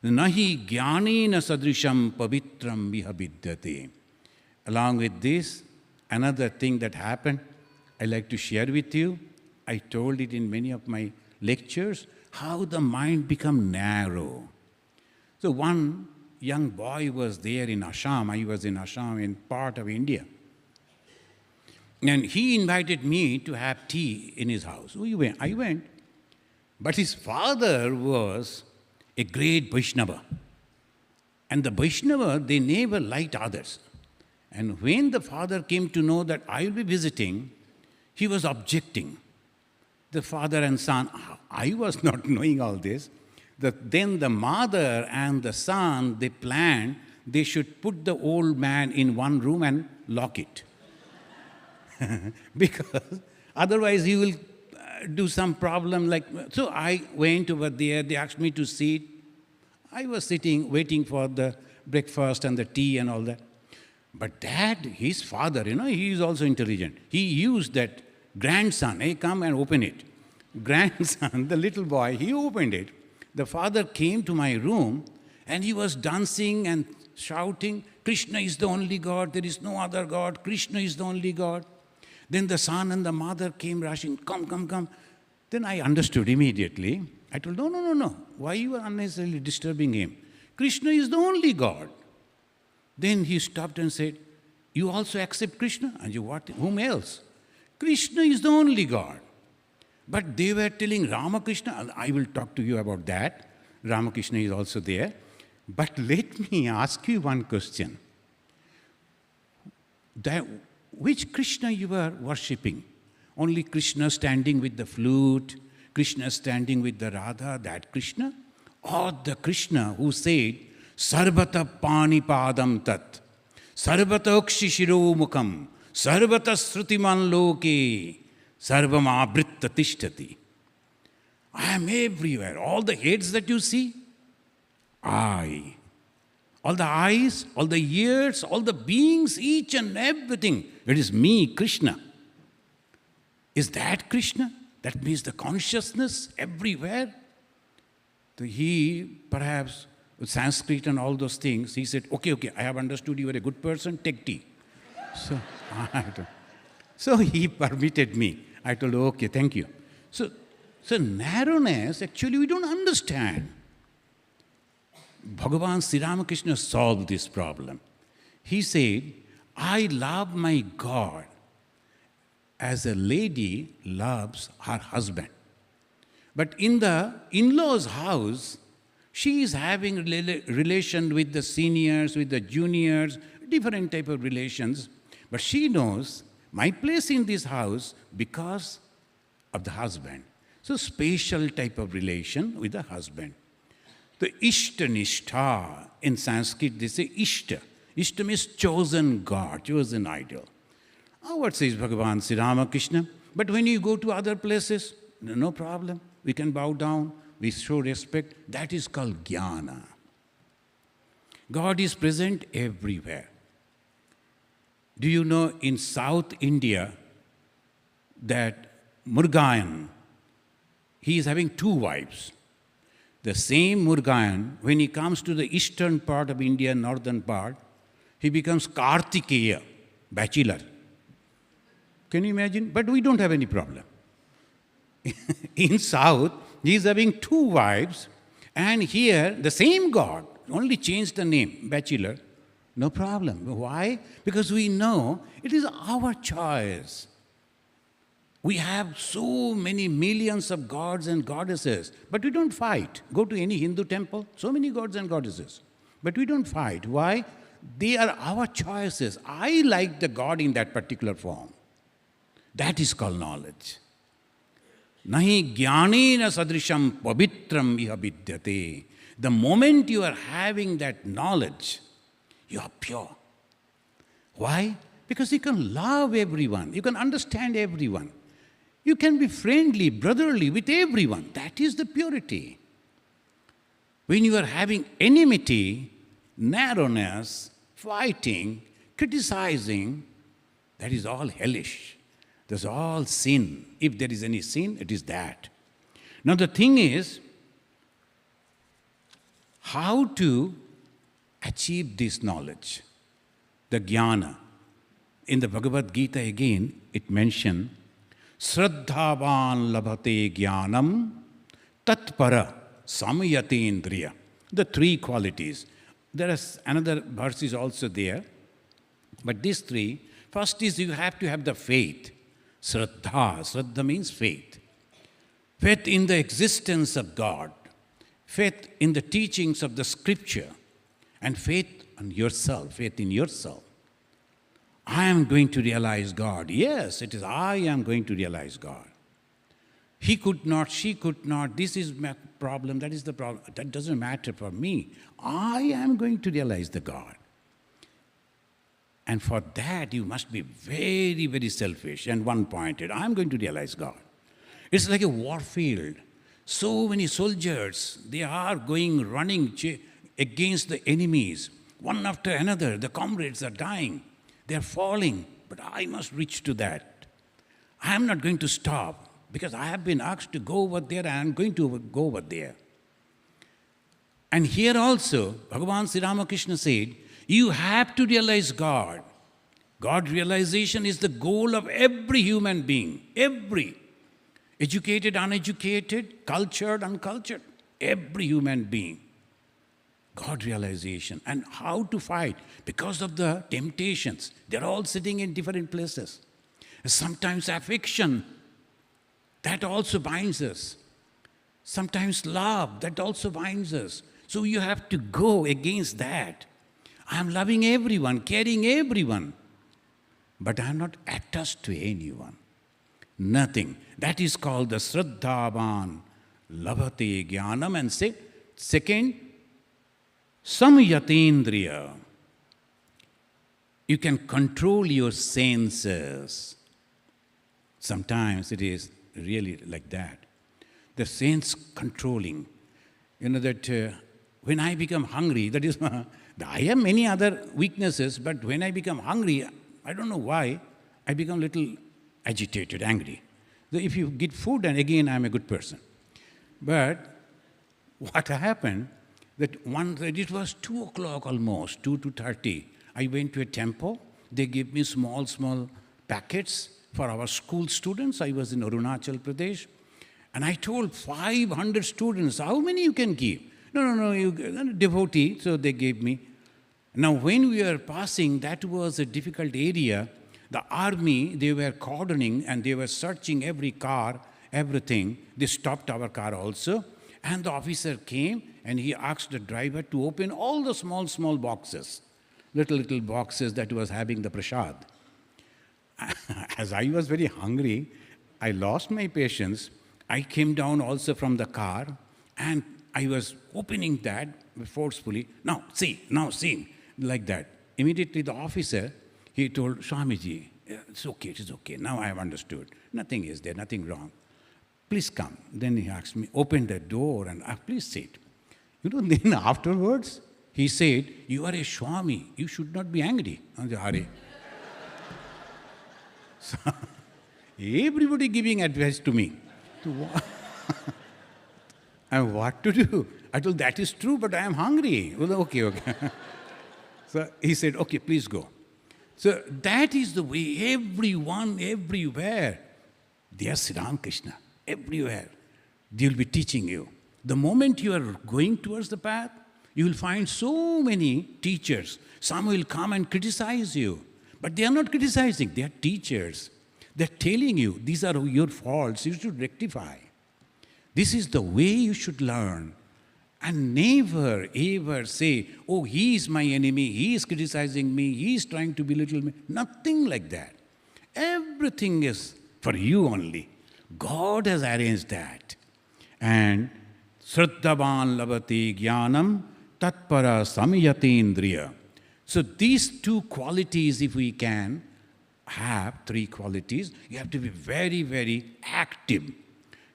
Nahi jnanena sadrisham pavitram vihavidyate. Along with this, another thing that happened, I like to share with you. I told it in many of my lectures, how the mind become narrow. So one young boy was there in Assam. I was in Assam, in part of India. And he invited me to have tea in his house. I went. But his father was a great Vaishnava. And the Vaishnava, they never liked others. And when the father came to know that I will be visiting, he was objecting. The father and son, I was not knowing all this. Then the mother and the son, they planned they should put the old man in one room and lock it. Because otherwise he will do some problem like... So I went over there, they asked me to sit. I was sitting, waiting for the breakfast and the tea and all that. But Dad, his father, he is also intelligent. He used that grandson, hey, come and open it. Grandson, the little boy, he opened it. The father came to my room and he was dancing and shouting, Krishna is the only God, there is no other God, Krishna is the only God. Then the son and the mother came rushing, come. Then I understood immediately. I told, no. Why you are unnecessarily disturbing him? Krishna is the only God. Then he stopped and said, you also accept Krishna? And you what? Whom else? Krishna is the only God. But they were telling Ramakrishna, I will talk to you about that. Ramakrishna is also there. But let me ask you one question. Which Krishna you are worshipping? Only Krishna standing with the flute, Krishna standing with the Radha, that Krishna? Or the Krishna who said, Sarvata panipadam tat, Sarvata akshishiro mukham, Sarvata srutiman loke, Sarvam abritta tishtati. I am everywhere. All the heads that you see, I. All the eyes, all the ears, all the beings, each and everything. It is me, Krishna. Is that Krishna? That means the consciousness everywhere. So he, perhaps, with Sanskrit and all those things, he said, okay, I have understood you are a good person, take tea. So he permitted me. I told, okay, thank you. So narrowness, actually, we don't understand. Bhagavan Sri Ramakrishna solved this problem. He said, I love my God as a lady loves her husband. But in the in-laws' house, she is having relation with the seniors, with the juniors, different type of relations. But she knows my place in this house because of the husband. So special type of relation with the husband. The Ishta-nishtha, in Sanskrit they say Ishta. Ishta means chosen God, chosen idol. What says Bhagavan Sri Ramakrishna? But when you go to other places, no problem. We can bow down, we show respect. That is called jnana. God is present everywhere. Do you know in South India that Murugan, he is having 2 wives. The same Murugan, when he comes to the eastern part of India, northern part, he becomes Kartikeya, bachelor. Can you imagine? But we don't have any problem. In South, he is having 2 wives, and here the same God, only changed the name, bachelor, no problem. Why? Because we know it is our choice. We have so many millions of gods and goddesses, but we don't fight. Go to any Hindu temple, so many gods and goddesses, but we don't fight. Why? They are our choices. I like the God in that particular form. That is called knowledge. Nahi jnanena sadrisham pavitram iha vidyate. The moment you are having that knowledge, you are pure. Why? Because you can love everyone. You can understand everyone. You can be friendly, brotherly with everyone. That is the purity. When you are having enmity, narrowness, fighting, criticizing, that is all hellish. That's all sin. If there is any sin, it is that. Now the thing is, how to achieve this knowledge, the jnana. In the Bhagavad Gita again, it mentioned, Shraddhavan labhate jnanam tatpara samyatendriya. The 3 qualities. There is another verse is also there, but these 3, first is you have to have the faith. Shraddha. Shraddha means faith. Faith in the existence of God. Faith in the teachings of the scripture. And faith in yourself. Faith in yourself. I am going to realize God. Yes, it is I am going to realize God. He could not, she could not, this is my problem, that is the problem. That doesn't matter for me. I am going to realize the God. And for that, you must be very, very selfish and one-pointed. I'm going to realize God. It's like a war field. So many soldiers, they are running against the enemies. One after another, the comrades are dying. They are falling, but I must reach to that. I am not going to stop because I have been asked to go over there and I am going to go over there. And here also, Bhagavan Sri Ramakrishna said, you have to realize God. God realization is the goal of every human being, every. Educated, uneducated, cultured, uncultured, every human being. God realization. And how to fight? Because of the temptations. They're all sitting in different places. Sometimes affection, that also binds us. Sometimes love, that also binds us. So you have to go against that. I am loving everyone, caring everyone, but I am not attached to anyone. Nothing. That is called the Shraddhavan labhate jnanam. And second, samyatendriya. You can control your senses. Sometimes it is really like that. The sense controlling. You know that when I become hungry, that is I have many other weaknesses, but when I become hungry, I don't know why, I become a little agitated, angry. So if you get food, and again I'm a good person. But what happened, that it was 2 o'clock almost, 2:30. I went to a temple. They gave me small packets for our school students. I was in Arunachal Pradesh. And I told 500 students, how many you can give? No, you devotee, so they gave me. Now, when we were passing, that was a difficult area. The army, they were cordoning and they were searching every car, everything. They stopped our car also. And the officer came and he asked the driver to open all the small boxes, little boxes that was having the prasad. As I was very hungry, I lost my patience. I came down also from the car and I was opening that forcefully. Now see, like that. Immediately the officer, he told, Swamiji, it is okay. Now I have understood. Nothing is there, nothing wrong. Please come. Then he asked me, open the door and please sit. Then afterwards, he said, you are a Swami, you should not be angry. I said, Hare. So, everybody giving advice to me. And what to do? I told, that is true, but I am hungry. Well, okay. So he said, okay, please go. So that is the way everyone, everywhere, they are Sri Ram Krishna, everywhere. They will be teaching you. The moment you are going towards the path, you will find so many teachers. Some will come and criticize you. But they are not criticizing, they are teachers. They are telling you, these are your faults, you should rectify. This is the way you should learn. And never ever say, oh, he is my enemy, he is criticizing me, he is trying to belittle me. Nothing like that. Everything is for you only. God has arranged that. And Sraddhavan labati jnanam tatpara samyatendriya. So these two qualities, if we can have, three qualities, you have to be very, very active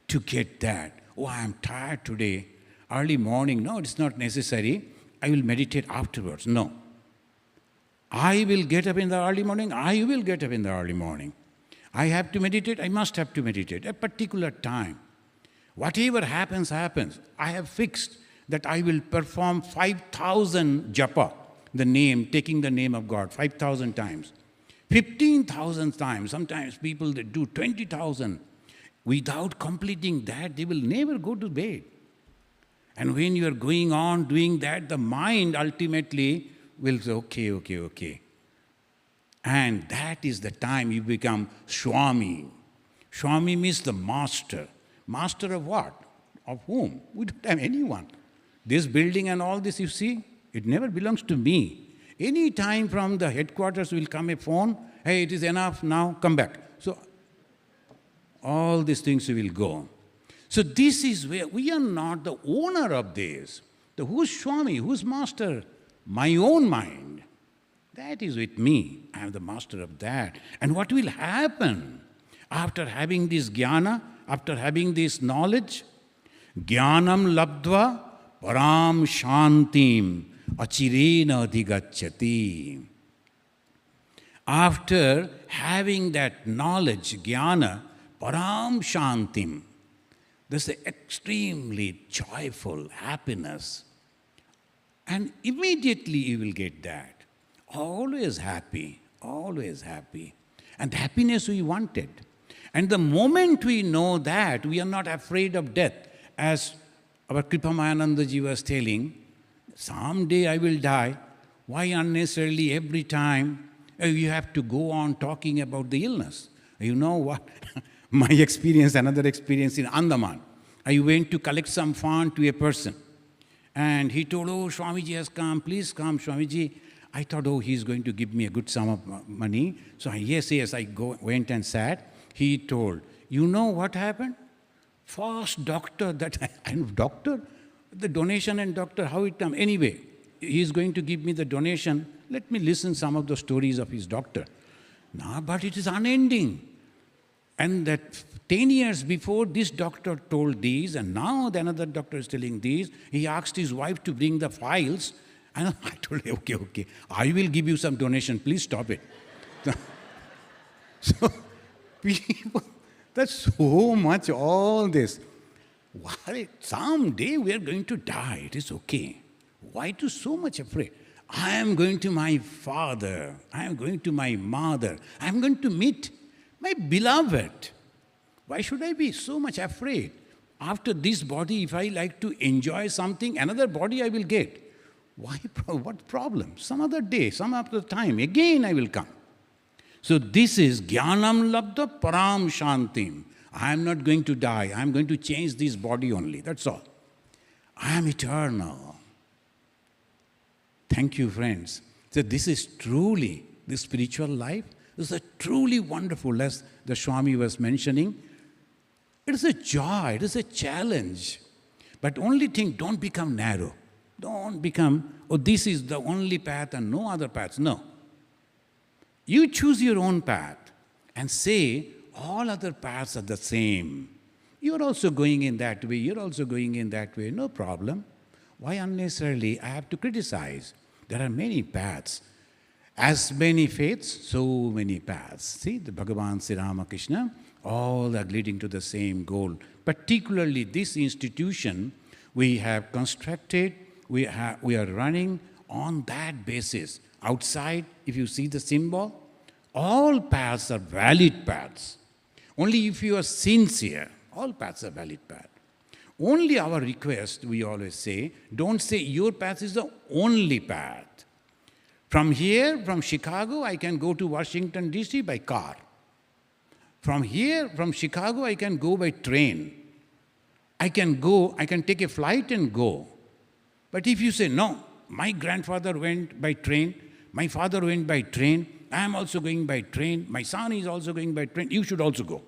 to get that. Oh, I am tired today. Early morning, no, it's not necessary. I will meditate afterwards. No. I will get up in the early morning. I will get up in the early morning. I have to meditate. I must have to meditate at a particular time. Whatever happens, happens. I have fixed that I will perform 5,000 japa, the name, taking the name of God, 5,000 times. 15,000 times. Sometimes people that do 20,000. Without completing that, they will never go to bed. And when you are going on doing that, the mind ultimately will say, okay. And that is the time you become Swami. Swami means the master. Master of what? Of whom? We don't have anyone. This building and all this, you see, it never belongs to me. Any time from the headquarters will come a phone, hey, it is enough now, come back. So all these things will go. So this is where we are not the owner of this. Who's Swami? Who's master? My own mind. That is with me. I am the master of that. And what will happen after having this jnana, after having this knowledge? Jnanam labdva param shantim achirena adhigacchati. After having that knowledge, jnana, param shantim, there's an extremely joyful happiness. And immediately you will get that. Always happy, always happy. And happiness we wanted. And the moment we know that, we are not afraid of death. As our Kripamayanandaji was telling, someday I will die. Why unnecessarily every time you have to go on talking about the illness? You know what? My experience, another experience in Andaman. I went to collect some fund to a person. And he told, oh, Swamiji has come, please come, Swamiji. I thought, oh, he's going to give me a good sum of money. So yes, I went and sat. He told, you know what happened? First doctor, doctor? The donation and doctor, how it come? Anyway, he's going to give me the donation. Let me listen some of the stories of his doctor. No, but it is unending. And that 10 years before, this doctor told these, and now another doctor is telling these. He asked his wife to bring the files, and I told him, okay, I will give you some donation, please stop it. So, people, that's so much, all this. Why? Someday we are going to die, it is okay. Why to so much afraid? I am going to my father, I am going to my mother, I am going to meet my beloved. Why should I be so much afraid? After this body, if I like to enjoy something, another body I will get. Why? What problem? Some other day, some other time, again I will come. So this is jnanam labdha param shantim. I am not going to die. I am going to change this body only. That's all. I am eternal. Thank you, friends. So this is truly, the spiritual life is a truly wonderful, as the Swami was mentioning. It is a joy, it is a challenge. But only thing, don't become narrow. Don't become, oh, this is the only path and no other paths. No. You choose your own path and say, all other paths are the same. You're also going in that way, you're also going in that way, no problem. Why unnecessarily I have to criticize? There are many paths. As many faiths, so many paths. See, the Bhagavan Sri Ramakrishna, all are leading to the same goal. Particularly this institution we have constructed, we are running on that basis. Outside, if you see the symbol, all paths are valid paths. Only if you are sincere, all paths are valid paths. Only our request, we always say, don't say your path is the only path. From here, from Chicago, I can go to Washington, D.C. by car. From here, from Chicago, I can go by train. I can take a flight and go. But if you say, no, my grandfather went by train, my father went by train, I am also going by train, my son is also going by train, you should also go.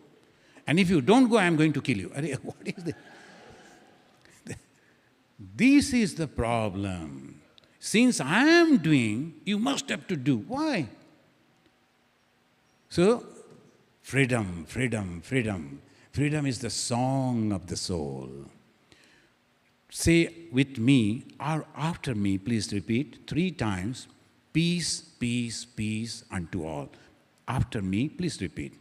And if you don't go, I am going to kill you. What is this? This is the problem. Since I am doing, you must have to do. Why? So, freedom, freedom, freedom. Freedom is the song of the soul. Say with me, or after me, please repeat 3 times, peace, peace, peace unto all. After me, please repeat.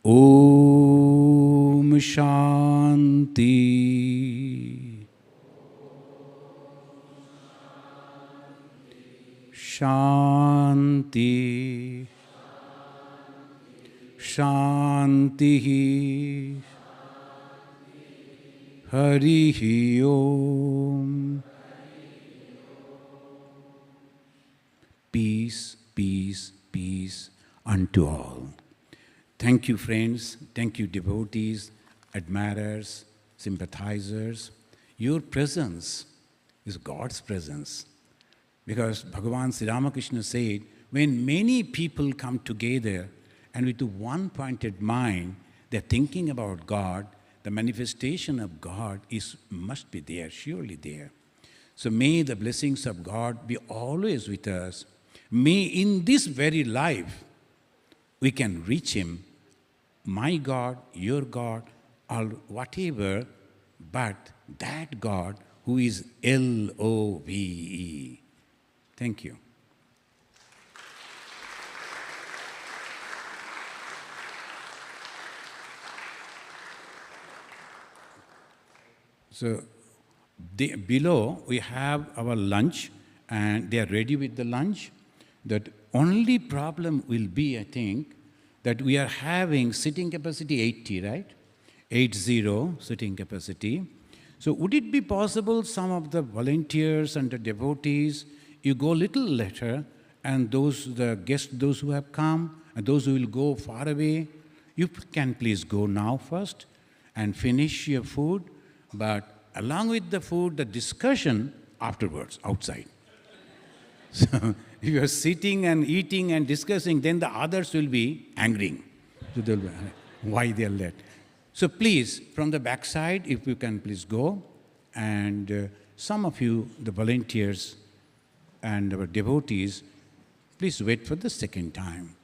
Om Shanti. Shanti. Shanti. Hari Om. Peace, peace, peace unto all. Thank you, friends. Thank you, devotees, admirers, sympathizers. Your presence is God's presence. Because Bhagavan Sri Ramakrishna said, when many people come together and with one pointed mind, they're thinking about God, the manifestation of God must be there, surely there. So may the blessings of God be always with us. May in this very life we can reach Him, my God, your God, or whatever, but that God who is Love. Thank you. So below we have our lunch, and they are ready with the lunch. The only problem will be, I think, that we are having sitting capacity 80, right? 80 sitting capacity. So would it be possible some of the volunteers and the devotees, you go a little later, and the guests, those who have come, and those who will go far away, you can please go now first and finish your food, but along with the food, the discussion afterwards, outside. So if you are sitting and eating and discussing, then the others will be angry. So they'll be, why they are late. So please, from the backside, if you can please go, and some of you, the volunteers and our devotees, please wait for the second time.